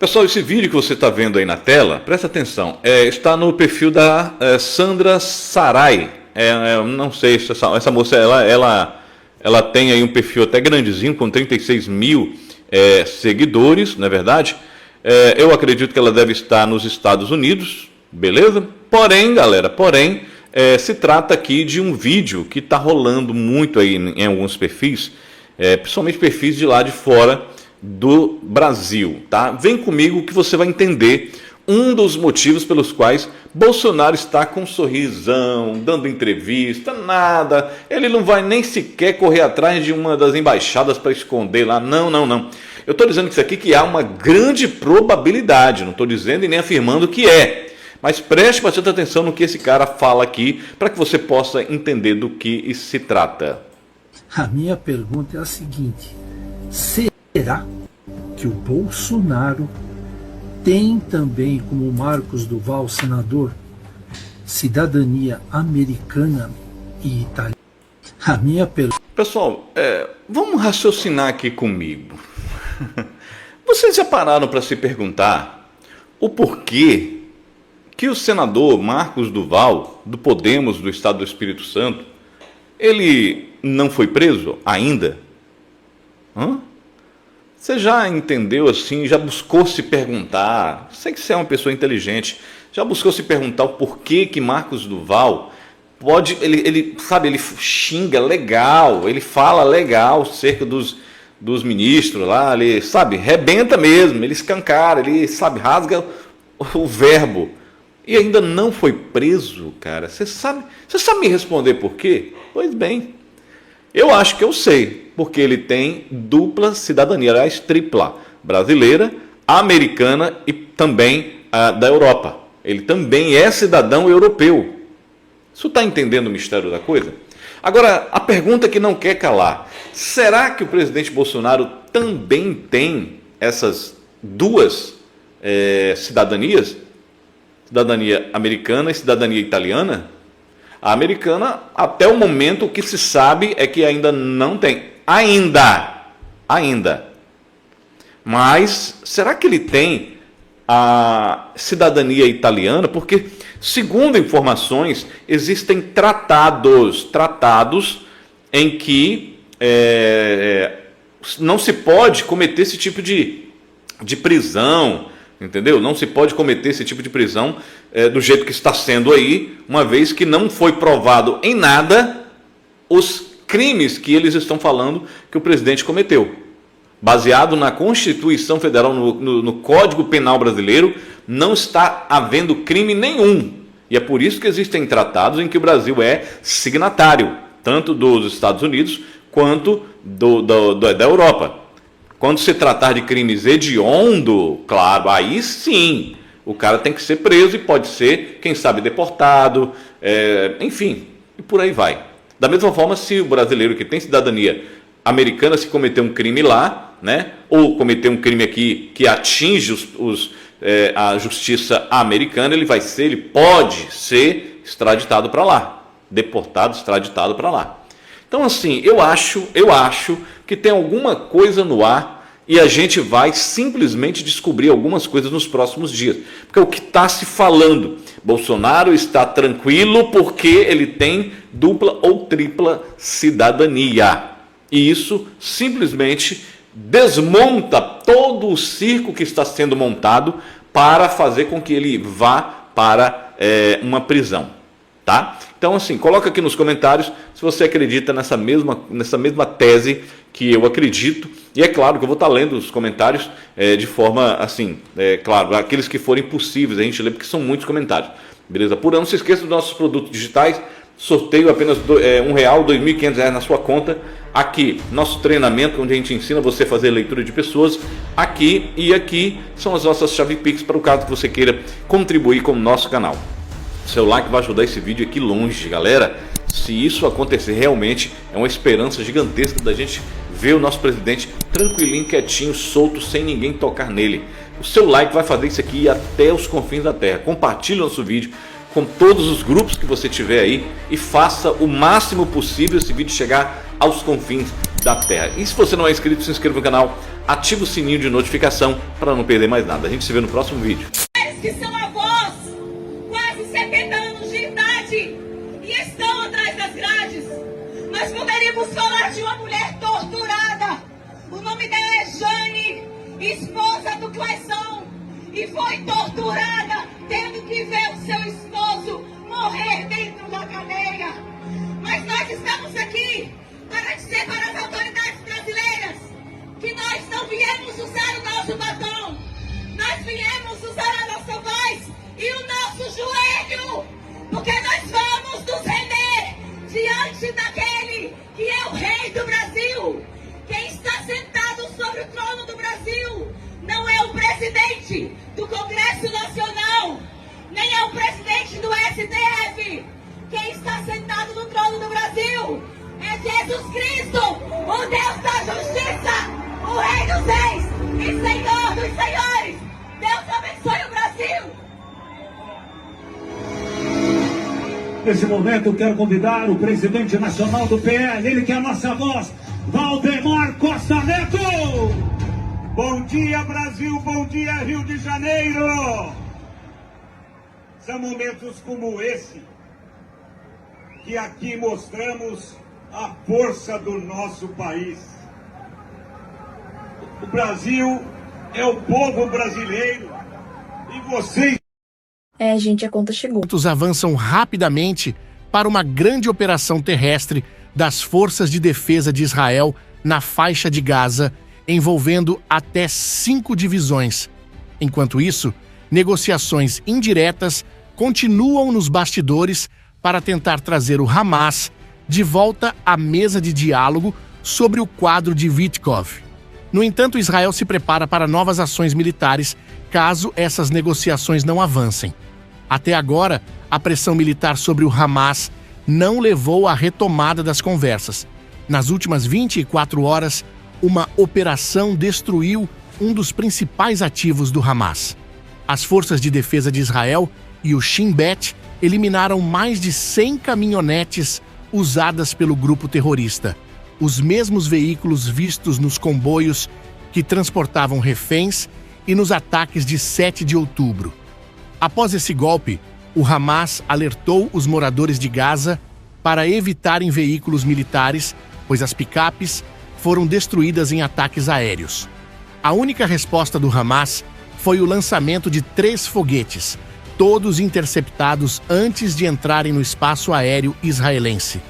Pessoal, esse vídeo que você está vendo aí na tela, presta atenção, está no perfil da Sandra Sarai. Não sei se essa moça, ela tem aí um perfil até grandezinho, com 36 mil seguidores, não é verdade? Eu acredito que ela deve estar nos Estados Unidos, beleza? Porém, galera, se trata aqui de um vídeo que está rolando muito aí em alguns perfis, principalmente perfis de lá de fora do Brasil, tá? Vem comigo que você vai entender um dos motivos pelos quais Bolsonaro está com um sorrisão, dando entrevista, nada. Ele não vai nem sequer correr atrás de uma das embaixadas para esconder lá. Não. Eu estou dizendo que isso aqui que há uma grande probabilidade, não estou dizendo e nem afirmando que é. Mas preste bastante atenção no que esse cara fala aqui, para que você possa entender do que se trata. A minha pergunta é a seguinte: será que o Bolsonaro tem também, como o Marcos Duval, senador, cidadania americana e italiana. A minha pergunta... Pessoal, vamos raciocinar aqui comigo. Vocês já pararam para se perguntar o porquê que o senador Marcos Duval, do Podemos, do Estado do Espírito Santo, ele não foi preso ainda? Você já entendeu assim, já buscou se perguntar, sei que você é uma pessoa inteligente, já buscou se perguntar o porquê que Marcos Duval pode, ele xinga legal, ele fala legal cerca dos ministros lá, ele, rebenta mesmo, ele escancara, ele, rasga o verbo. E ainda não foi preso, cara. Você sabe me responder por quê? Pois bem, eu acho que eu sei, porque ele tem dupla cidadania, aliás, tripla, brasileira, americana e também da Europa. Ele também é cidadão europeu. Você está entendendo o mistério da coisa? Agora, a pergunta que não quer calar, será que o presidente Bolsonaro também tem essas duas cidadanias? Cidadania americana e cidadania italiana? A americana, até o momento, o que se sabe é que ainda não tem. Ainda. Mas, será que ele tem a cidadania italiana? Porque, segundo informações, existem tratados em que não se pode cometer esse tipo de prisão, entendeu? Não se pode cometer esse tipo de prisão do jeito que está sendo aí, uma vez que não foi provado em nada os crimes que eles estão falando que o presidente cometeu. Baseado na Constituição Federal, no Código Penal Brasileiro, não está havendo crime nenhum. E é por isso que existem tratados em que o Brasil é signatário, tanto dos Estados Unidos quanto da Europa. Quando se tratar de crimes hediondo, claro, aí sim, o cara tem que ser preso e pode ser, quem sabe, deportado, enfim, e por aí vai. Da mesma forma, se o brasileiro que tem cidadania americana, se cometer um crime lá, né, ou cometer um crime aqui que atinge a justiça americana, ele pode ser extraditado para lá, deportado, extraditado para lá. Então, assim, eu acho que tem alguma coisa no ar e a gente vai simplesmente descobrir algumas coisas nos próximos dias. Porque o que está se falando, Bolsonaro está tranquilo porque ele tem dupla ou tripla cidadania. E isso simplesmente desmonta todo o circo que está sendo montado para fazer com que ele vá para uma prisão. Tá? Então, assim, coloca aqui nos comentários se você acredita nessa mesma tese que eu acredito. E é claro que eu vou estar lendo os comentários de forma, assim, claro, aqueles que forem possíveis a gente lê, porque são muitos comentários. Beleza? Por ano, não se esqueça dos nossos produtos digitais. Sorteio apenas R$1, R$ 2.500 na sua conta. Aqui, nosso treinamento, onde a gente ensina você a fazer leitura de pessoas. Aqui e aqui são as nossas chave Pix para o caso que você queira contribuir com o nosso canal. Seu like vai ajudar esse vídeo aqui longe, galera. Se isso acontecer, realmente é uma esperança gigantesca da gente ver o nosso presidente tranquilinho, quietinho, solto, sem ninguém tocar nele. O seu like vai fazer isso aqui ir até os confins da terra. Compartilhe o nosso vídeo com todos os grupos que você tiver aí e faça o máximo possível esse vídeo chegar aos confins da terra. E se você não é inscrito, se inscreva no canal, ative o sininho de notificação para não perder mais nada. A gente se vê no próximo vídeo. Que são avós, quase 70 anos de idade, e estão atrás das grades. Nós poderíamos falar de uma mulher torturada. O nome dela é Jane, esposa do Clayson, e foi torturada, tendo que ver o seu esposo morrer dentro da cadeia. Mas nós estamos aqui para dizer para as autoridades brasileiras que nós não viemos usar o nosso batom, nós viemos usar a nossa voz e o nosso joelho, porque nós vamos nos render diante daquele que é o rei do Brasil. Quem está sentado sobre o trono do Brasil não é o presidente do Congresso Nacional, nem é o presidente do STF. Quem está sentado no trono do Brasil é Jesus Cristo, o Deus da justiça, o Rei dos Reis. E Senhor dos senhores, Deus abençoe o Brasil. Nesse momento eu quero convidar o presidente nacional do PL, ele que é a nossa voz, Valdemar Costa Neto. Bom dia, Brasil, bom dia, Rio de Janeiro. São momentos como esse que aqui mostramos a força do nosso país. O Brasil é o povo brasileiro e vocês... Gente, a conta chegou. Avançam rapidamente para uma grande operação terrestre das Forças de Defesa de Israel na faixa de Gaza, envolvendo até 5 divisões. Enquanto isso, negociações indiretas continuam nos bastidores para tentar trazer o Hamas de volta à mesa de diálogo sobre o quadro de Wittkopf. No entanto, Israel se prepara para novas ações militares caso essas negociações não avancem. Até agora, a pressão militar sobre o Hamas não levou à retomada das conversas. Nas últimas 24 horas, uma operação destruiu um dos principais ativos do Hamas. As Forças de Defesa de Israel e o Shin Bet eliminaram mais de 100 caminhonetes usadas pelo grupo terrorista, os mesmos veículos vistos nos comboios que transportavam reféns e nos ataques de 7 de outubro. Após esse golpe, o Hamas alertou os moradores de Gaza para evitarem veículos militares, pois as picapes foram destruídas em ataques aéreos. A única resposta do Hamas foi o lançamento de 3 foguetes, todos interceptados antes de entrarem no espaço aéreo israelense.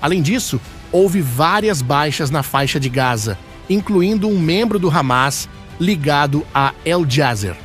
Além disso, houve várias baixas na faixa de Gaza, incluindo um membro do Hamas ligado a El Jazer.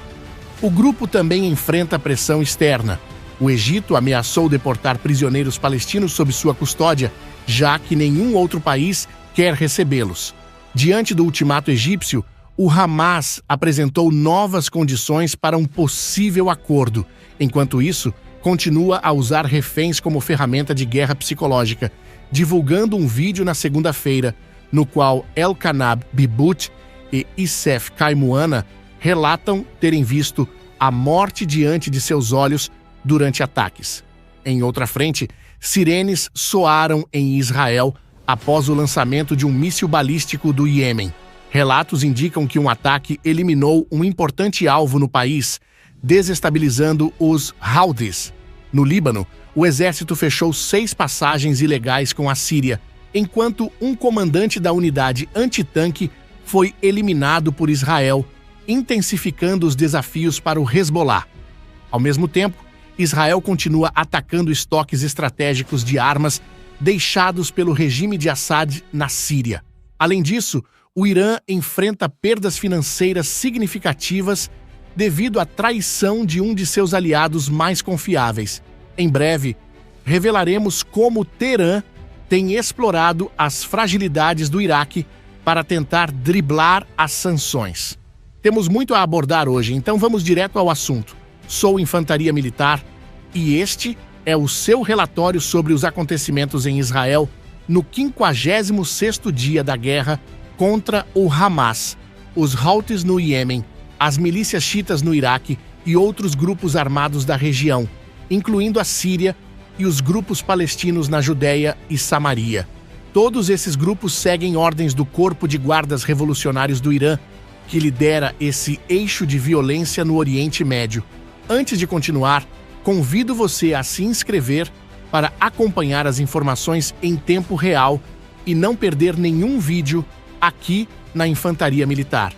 O grupo também enfrenta pressão externa. O Egito ameaçou deportar prisioneiros palestinos sob sua custódia, já que nenhum outro país quer recebê-los. Diante do ultimato egípcio, o Hamas apresentou novas condições para um possível acordo. Enquanto isso, continua a usar reféns como ferramenta de guerra psicológica, divulgando um vídeo na segunda-feira, no qual Elkanab Bibut e Issef Kaimuana relatam terem visto a morte diante de seus olhos durante ataques. Em outra frente, sirenes soaram em Israel após o lançamento de um míssil balístico do Iêmen. Relatos indicam que um ataque eliminou um importante alvo no país, desestabilizando os Houthis. No Líbano, o exército fechou 6 passagens ilegais com a Síria, enquanto um comandante da unidade antitanque foi eliminado por Israel, intensificando os desafios para o Hezbollah. Ao mesmo tempo, Israel continua atacando estoques estratégicos de armas deixados pelo regime de Assad na Síria. Além disso, o Irã enfrenta perdas financeiras significativas devido à traição de um de seus aliados mais confiáveis. Em breve, revelaremos como Teherã tem explorado as fragilidades do Iraque para tentar driblar as sanções. Temos muito a abordar hoje, então vamos direto ao assunto. Sou Infantaria Militar e este é o seu relatório sobre os acontecimentos em Israel no 56º dia da guerra contra o Hamas, os Houthis no Iêmen, as milícias xiitas no Iraque e outros grupos armados da região, incluindo a Síria e os grupos palestinos na Judéia e Samaria. Todos esses grupos seguem ordens do Corpo de Guardas Revolucionários do Irã, que lidera esse eixo de violência no Oriente Médio. Antes de continuar, convido você a se inscrever para acompanhar as informações em tempo real e não perder nenhum vídeo aqui na Infantaria Militar.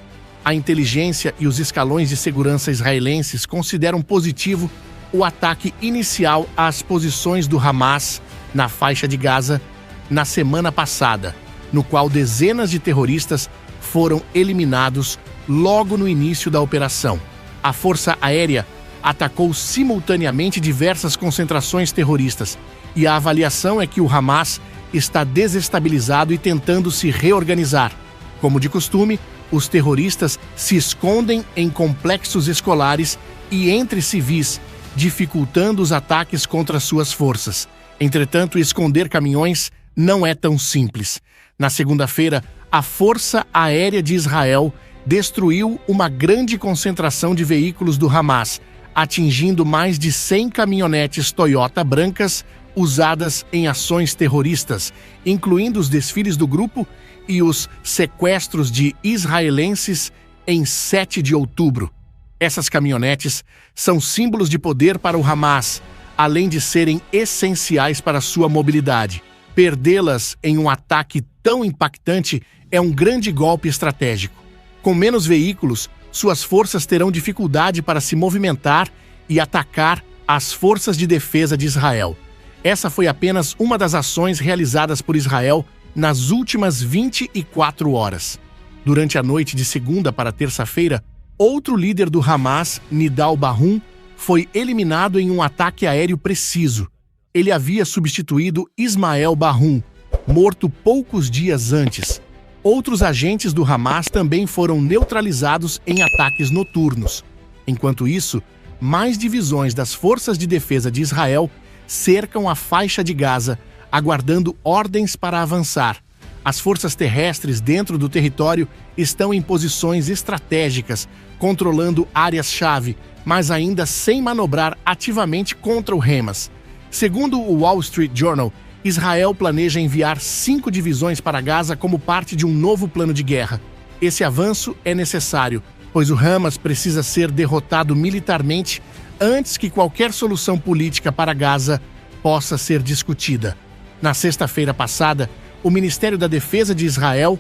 A inteligência e os escalões de segurança israelenses consideram positivo o ataque inicial às posições do Hamas na faixa de Gaza na semana passada, no qual dezenas de terroristas foram eliminados logo no início da operação. A Força Aérea atacou simultaneamente diversas concentrações terroristas e a avaliação é que o Hamas está desestabilizado e tentando se reorganizar. Como de costume, os terroristas se escondem em complexos escolares e entre civis, dificultando os ataques contra suas forças. Entretanto, esconder caminhões não é tão simples. Na segunda-feira, a Força Aérea de Israel destruiu uma grande concentração de veículos do Hamas, atingindo mais de 100 caminhonetes Toyota brancas usadas em ações terroristas, incluindo os desfiles do grupo e os sequestros de israelenses em 7 de outubro. Essas caminhonetes são símbolos de poder para o Hamas, além de serem essenciais para sua mobilidade. Perdê-las em um ataque tão impactante é um grande golpe estratégico. Com menos veículos, suas forças terão dificuldade para se movimentar e atacar as forças de defesa de Israel. Essa foi apenas uma das ações realizadas por Israel nas últimas 24 horas. Durante a noite de segunda para terça-feira, outro líder do Hamas, Nidal Bahum, foi eliminado em um ataque aéreo preciso. Ele havia substituído Ismael Bahum, morto poucos dias antes. Outros agentes do Hamas também foram neutralizados em ataques noturnos. Enquanto isso, mais divisões das forças de defesa de Israel cercam a faixa de Gaza, aguardando ordens para avançar. As forças terrestres dentro do território estão em posições estratégicas, controlando áreas-chave, mas ainda sem manobrar ativamente contra o Hamas. Segundo o Wall Street Journal, Israel planeja enviar 5 divisões para Gaza como parte de um novo plano de guerra. Esse avanço é necessário, pois o Hamas precisa ser derrotado militarmente antes que qualquer solução política para Gaza possa ser discutida. Na sexta-feira passada, o Ministério da Defesa de Israel,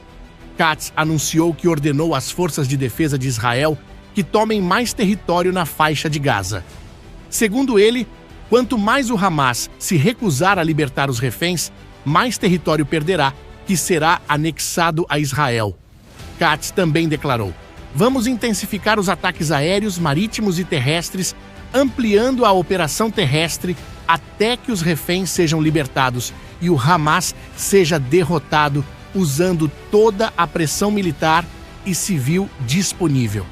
Katz, anunciou que ordenou às forças de defesa de Israel que tomem mais território na faixa de Gaza. Segundo ele, quanto mais o Hamas se recusar a libertar os reféns, mais território perderá, que será anexado a Israel. Katz também declarou: "Vamos intensificar os ataques aéreos, marítimos e terrestres, ampliando a operação terrestre até que os reféns sejam libertados e o Hamas seja derrotado, usando toda a pressão militar e civil disponível."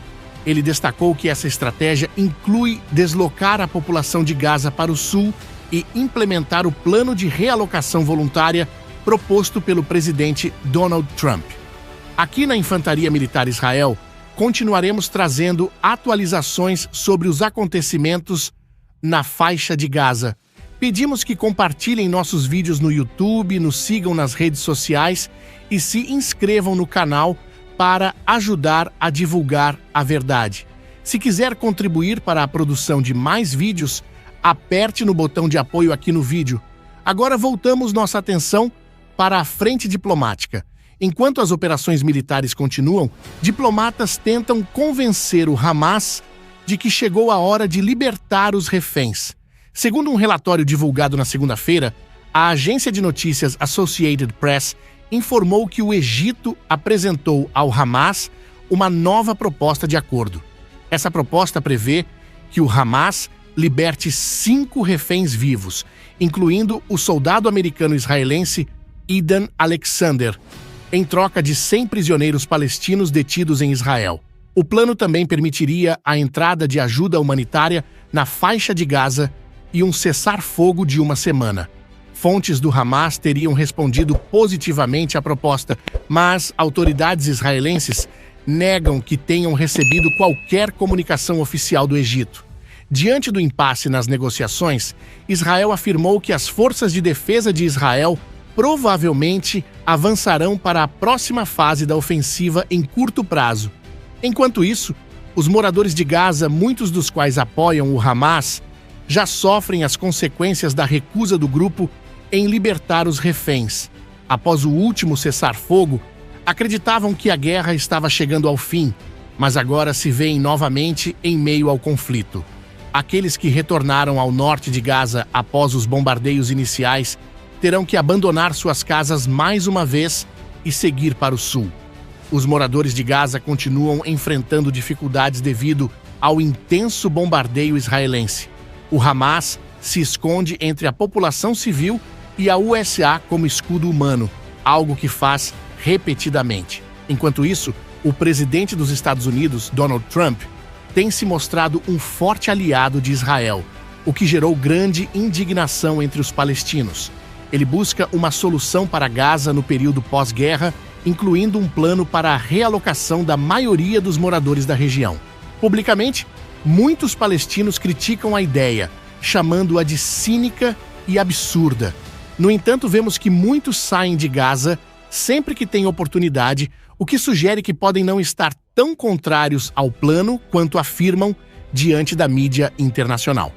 Ele destacou que essa estratégia inclui deslocar a população de Gaza para o sul e implementar o plano de realocação voluntária proposto pelo presidente Donald Trump. Aqui na Infantaria Militar Israel, continuaremos trazendo atualizações sobre os acontecimentos na faixa de Gaza. Pedimos que compartilhem nossos vídeos no YouTube, nos sigam nas redes sociais e se inscrevam no canal para ajudar a divulgar a verdade. Se quiser contribuir para a produção de mais vídeos, aperte no botão de apoio aqui no vídeo. Agora voltamos nossa atenção para a frente diplomática. Enquanto as operações militares continuam, diplomatas tentam convencer o Hamas de que chegou a hora de libertar os reféns. Segundo um relatório divulgado na segunda-feira, a agência de notícias Associated Press informou que o Egito apresentou ao Hamas uma nova proposta de acordo. Essa proposta prevê que o Hamas liberte 5 reféns vivos, incluindo o soldado americano-israelense Idan Alexander, em troca de 100 prisioneiros palestinos detidos em Israel. O plano também permitiria a entrada de ajuda humanitária na faixa de Gaza e um cessar-fogo de 1 semana. Fontes do Hamas teriam respondido positivamente à proposta, mas autoridades israelenses negam que tenham recebido qualquer comunicação oficial do Egito. Diante do impasse nas negociações, Israel afirmou que as forças de defesa de Israel provavelmente avançarão para a próxima fase da ofensiva em curto prazo. Enquanto isso, os moradores de Gaza, muitos dos quais apoiam o Hamas, já sofrem as consequências da recusa do grupo em libertar os reféns. Após o último cessar-fogo, acreditavam que a guerra estava chegando ao fim, mas agora se veem novamente em meio ao conflito. Aqueles que retornaram ao norte de Gaza após os bombardeios iniciais terão que abandonar suas casas mais uma vez e seguir para o sul. Os moradores de Gaza continuam enfrentando dificuldades devido ao intenso bombardeio israelense. O Hamas se esconde entre a população civil e a USA como escudo humano, algo que faz repetidamente. Enquanto isso, o presidente dos Estados Unidos, Donald Trump, tem se mostrado um forte aliado de Israel, o que gerou grande indignação entre os palestinos. Ele busca uma solução para Gaza no período pós-guerra incluindo um plano para a realocação da maioria dos moradores da região. Publicamente, muitos palestinos criticam a ideia, chamando-a de cínica e absurda. No entanto, vemos que muitos saem de Gaza sempre que têm oportunidade, o que sugere que podem não estar tão contrários ao plano quanto afirmam diante da mídia internacional.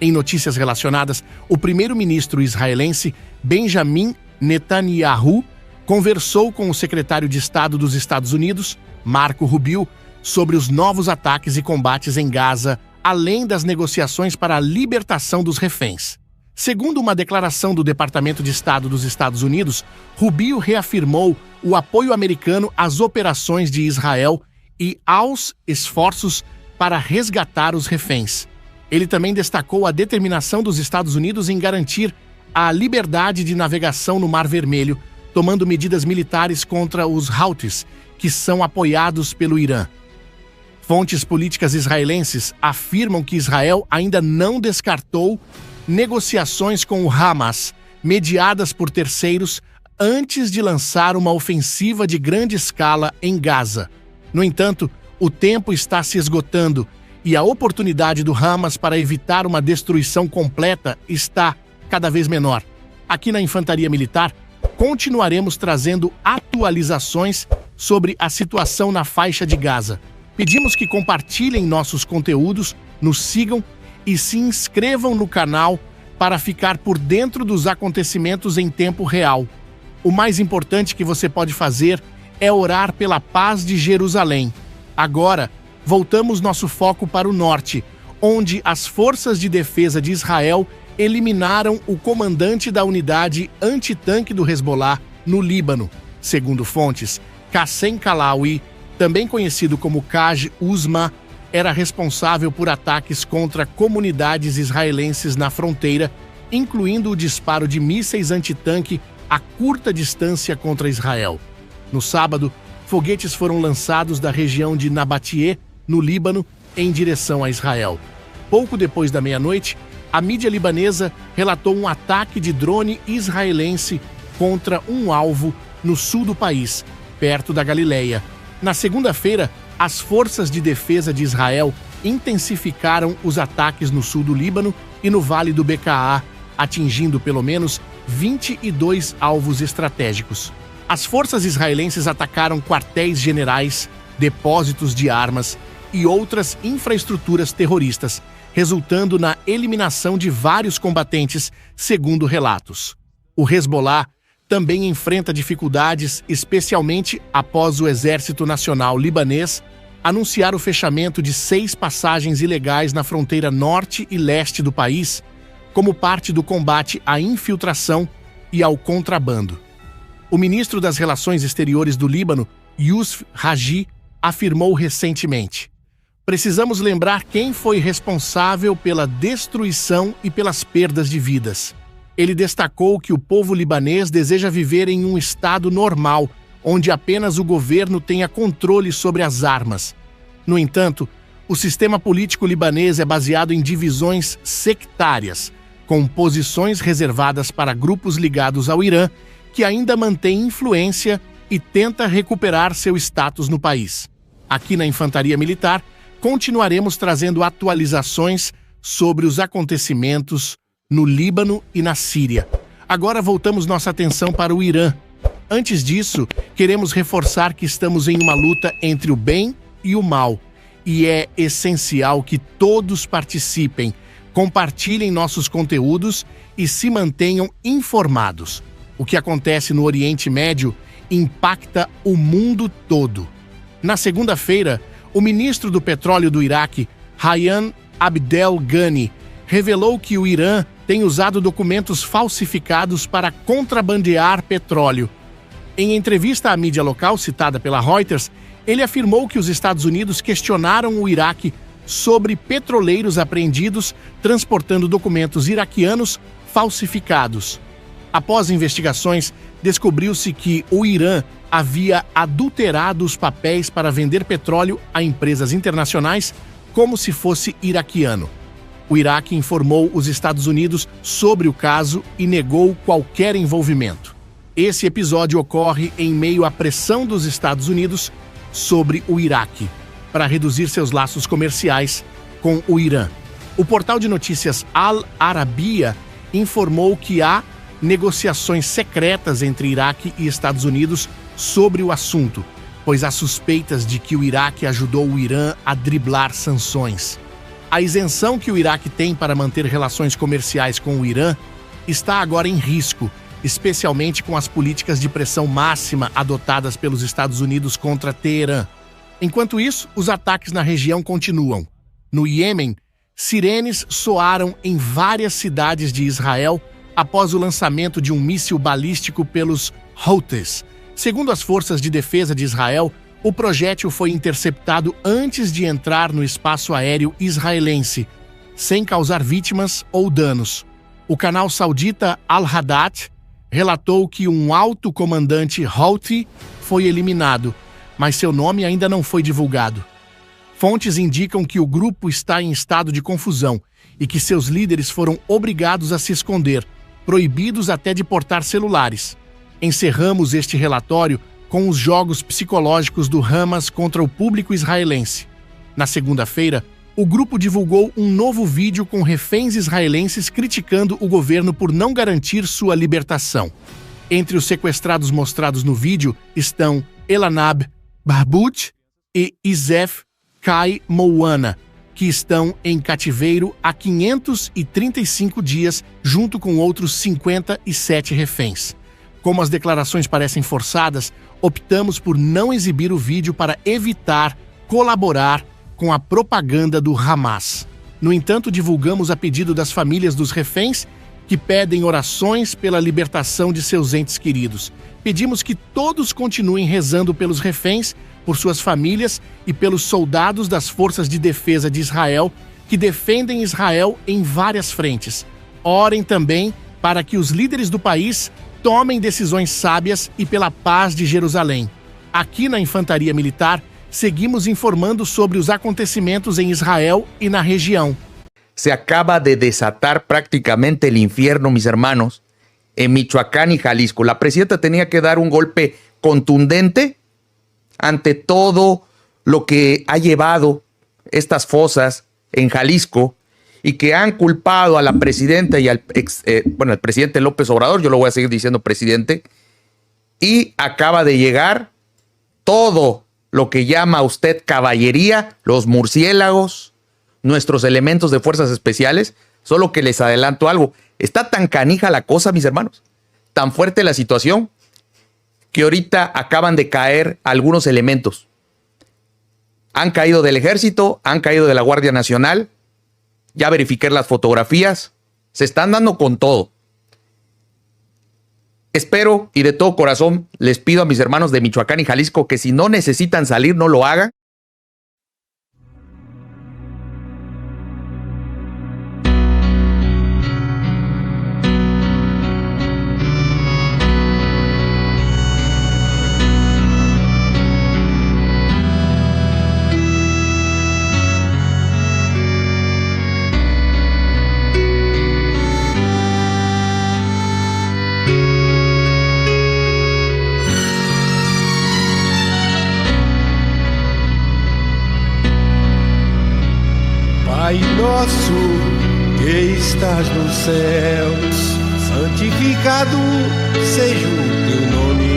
Em notícias relacionadas, o primeiro-ministro israelense Benjamin Netanyahu conversou com o secretário de Estado dos Estados Unidos, Marco Rubio, sobre os novos ataques e combates em Gaza, além das negociações para a libertação dos reféns. Segundo uma declaração do Departamento de Estado dos Estados Unidos, Rubio reafirmou o apoio americano às operações de Israel e aos esforços para resgatar os reféns. Ele também destacou a determinação dos Estados Unidos em garantir a liberdade de navegação no Mar Vermelho, tomando medidas militares contra os Houthis, que são apoiados pelo Irã. Fontes políticas israelenses afirmam que Israel ainda não descartou negociações com o Hamas, mediadas por terceiros, antes de lançar uma ofensiva de grande escala em Gaza. No entanto, o tempo está se esgotando e a oportunidade do Hamas para evitar uma destruição completa está cada vez menor. Aqui na Infantaria Militar, continuaremos trazendo atualizações sobre a situação na faixa de Gaza. Pedimos que compartilhem nossos conteúdos, nos sigam e se inscrevam no canal para ficar por dentro dos acontecimentos em tempo real. O mais importante que você pode fazer é orar pela paz de Jerusalém. Agora, voltamos nosso foco para o norte, onde as forças de defesa de Israel eliminaram o comandante da unidade antitanque do Hezbollah no Líbano. Segundo fontes, Qassem Kalawi, também conhecido como Kaj Uzma, era responsável por ataques contra comunidades israelenses na fronteira, incluindo o disparo de mísseis antitanque a curta distância contra Israel. No sábado, foguetes foram lançados da região de Nabatie, no Líbano, em direção a Israel. Pouco depois da meia-noite, a mídia libanesa relatou um ataque de drone israelense contra um alvo no sul do país, perto da Galileia. Na segunda-feira, as forças de defesa de Israel intensificaram os ataques no sul do Líbano e no Vale do Bekaa, atingindo pelo menos 22 alvos estratégicos. As forças israelenses atacaram quartéis generais, depósitos de armas e outras infraestruturas terroristas, resultando na eliminação de vários combatentes, segundo relatos. O Hezbollah também enfrenta dificuldades, especialmente após o Exército Nacional Libanês anunciar o fechamento de 6 passagens ilegais na fronteira norte e leste do país, como parte do combate à infiltração e ao contrabando. O ministro das Relações Exteriores do Líbano, Youssef Haji, afirmou recentemente: "Precisamos lembrar quem foi responsável pela destruição e pelas perdas de vidas." Ele destacou que o povo libanês deseja viver em um estado normal, onde apenas o governo tenha controle sobre as armas. No entanto, o sistema político libanês é baseado em divisões sectárias, com posições reservadas para grupos ligados ao Irã, que ainda mantém influência e tenta recuperar seu status no país. Aqui na Infantaria Militar, continuaremos trazendo atualizações sobre os acontecimentos no Líbano e na Síria. Agora voltamos nossa atenção para o Irã. Antes disso, queremos reforçar que estamos em uma luta entre o bem e o mal, e é essencial que todos participem, compartilhem nossos conteúdos e se mantenham informados. O que acontece no Oriente Médio impacta o mundo todo. Na segunda-feira, o ministro do Petróleo do Iraque, Hayyan Abdel Ghani, revelou que o Irã tem usado documentos falsificados para contrabandear petróleo. Em entrevista à mídia local citada pela Reuters, ele afirmou que os Estados Unidos questionaram o Iraque sobre petroleiros apreendidos transportando documentos iraquianos falsificados. Após investigações, descobriu-se que o Irã havia adulterado os papéis para vender petróleo a empresas internacionais como se fosse iraquiano. O Iraque informou os Estados Unidos sobre o caso e negou qualquer envolvimento. Esse episódio ocorre em meio à pressão dos Estados Unidos sobre o Iraque, para reduzir seus laços comerciais com o Irã. O portal de notícias Al Arabiya informou que há negociações secretas entre Iraque e Estados Unidos sobre o assunto, pois há suspeitas de que o Iraque ajudou o Irã a driblar sanções. A isenção que o Iraque tem para manter relações comerciais com o Irã está agora em risco, especialmente com as políticas de pressão máxima adotadas pelos Estados Unidos contra Teherã. Enquanto isso, os ataques na região continuam. No Iêmen, sirenes soaram em várias cidades de Israel após o lançamento de um míssil balístico pelos Houthis. Segundo as forças de defesa de Israel, o projétil foi interceptado antes de entrar no espaço aéreo israelense, sem causar vítimas ou danos. O canal saudita Al-Hadat relatou que um alto comandante Houthi foi eliminado, mas seu nome ainda não foi divulgado. Fontes indicam que o grupo está em estado de confusão e que seus líderes foram obrigados a se esconder, proibidos até de portar celulares. Encerramos este relatório com os jogos psicológicos do Hamas contra o público israelense. Na segunda-feira, o grupo divulgou um novo vídeo com reféns israelenses criticando o governo por não garantir sua libertação. Entre os sequestrados mostrados no vídeo estão Elanab Barbout e Izef Kai Mouana, que estão em cativeiro há 535 dias, junto com outros 57 reféns. Como as declarações parecem forçadas, optamos por não exibir o vídeo para evitar colaborar com a propaganda do Hamas. No entanto, divulgamos a pedido das famílias dos reféns que pedem orações pela libertação de seus entes queridos. Pedimos que todos continuem rezando pelos reféns, por suas famílias e pelos soldados das forças de defesa de Israel que defendem Israel em várias frentes. Orem também para que os líderes do país tomem decisões sábias e pela paz de Jerusalém. Aqui na Infantaria Militar, seguimos informando sobre os acontecimentos em Israel y na región. Se acaba de desatar prácticamente el infierno, mis hermanos, en Michoacán y Jalisco. La presidenta tenía que dar un golpe contundente ante todo lo que ha llevado estas fosas en Jalisco y que han culpado a la presidenta y al el presidente López Obrador, yo lo voy a seguir diciendo presidente, y acaba de llegar todo lo que llama usted caballería, los murciélagos, nuestros elementos de fuerzas especiales. Solo que les adelanto algo, está tan canija la cosa, mis hermanos, tan fuerte la situación, que ahorita acaban de caer algunos elementos. Han caído del ejército, han caído de la Guardia Nacional, ya verifiqué las fotografías, se están dando con todo. Espero y de todo corazón les pido a mis hermanos de Michoacán y Jalisco que si no necesitan salir, no lo hagan. Pai nosso que estás nos céus, santificado seja o teu nome.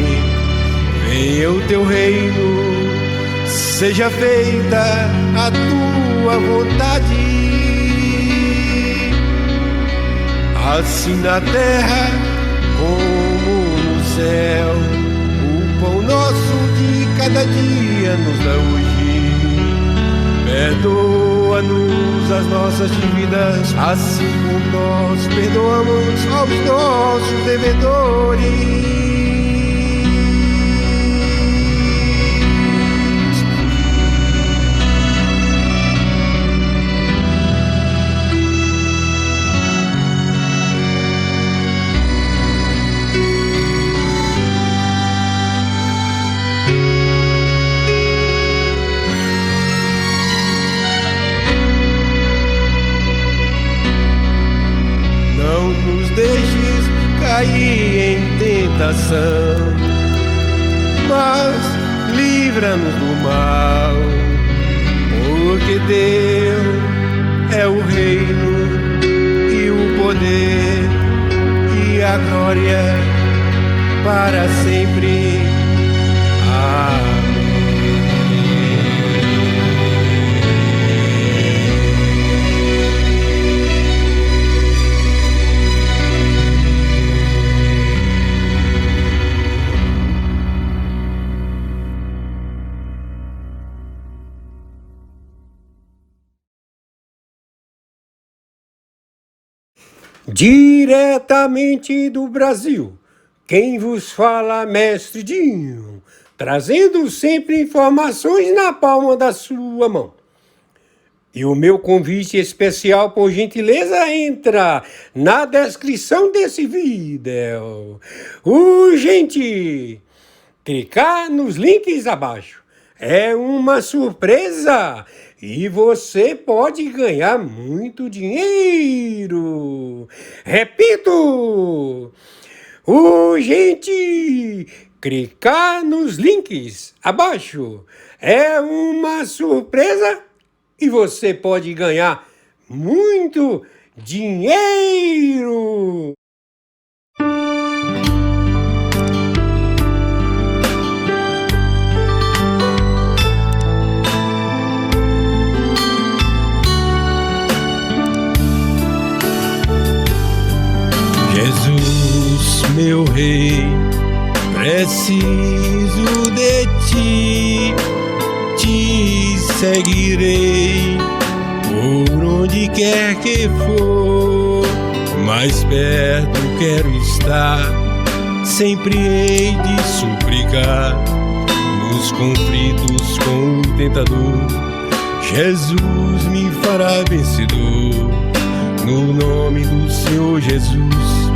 Venha o teu reino, seja feita a tua vontade, assim na terra como no céu. O pão nosso de cada dia nos dá hoje. Perdoa-nos as nossas dívidas, assim como nós perdoamos aos nossos devedores. Deixes cair em coração, mas livra-nos do mal, porque teu é o reino e o poder e a glória para sempre. Amém. Diretamente do Brasil, quem vos fala, Mestre Dinho, trazendo sempre informações na palma da sua mão. E o meu convite especial, por gentileza, entra na descrição desse vídeo. Urgente! Clicar nos links abaixo. É uma surpresa! E você pode ganhar muito dinheiro. Repito! Urgente! Clicar nos links abaixo. É uma surpresa e você pode ganhar muito dinheiro. Jesus, meu rei, preciso de ti, te seguirei por onde quer que for, mais perto quero estar, sempre hei de suplicar, nos conflitos com o tentador, Jesus me fará vencedor, no nome do Senhor Jesus.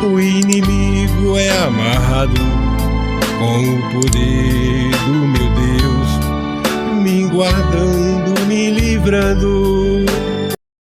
O inimigo é amarrado com o poder do meu Deus, me guardando, me livrando.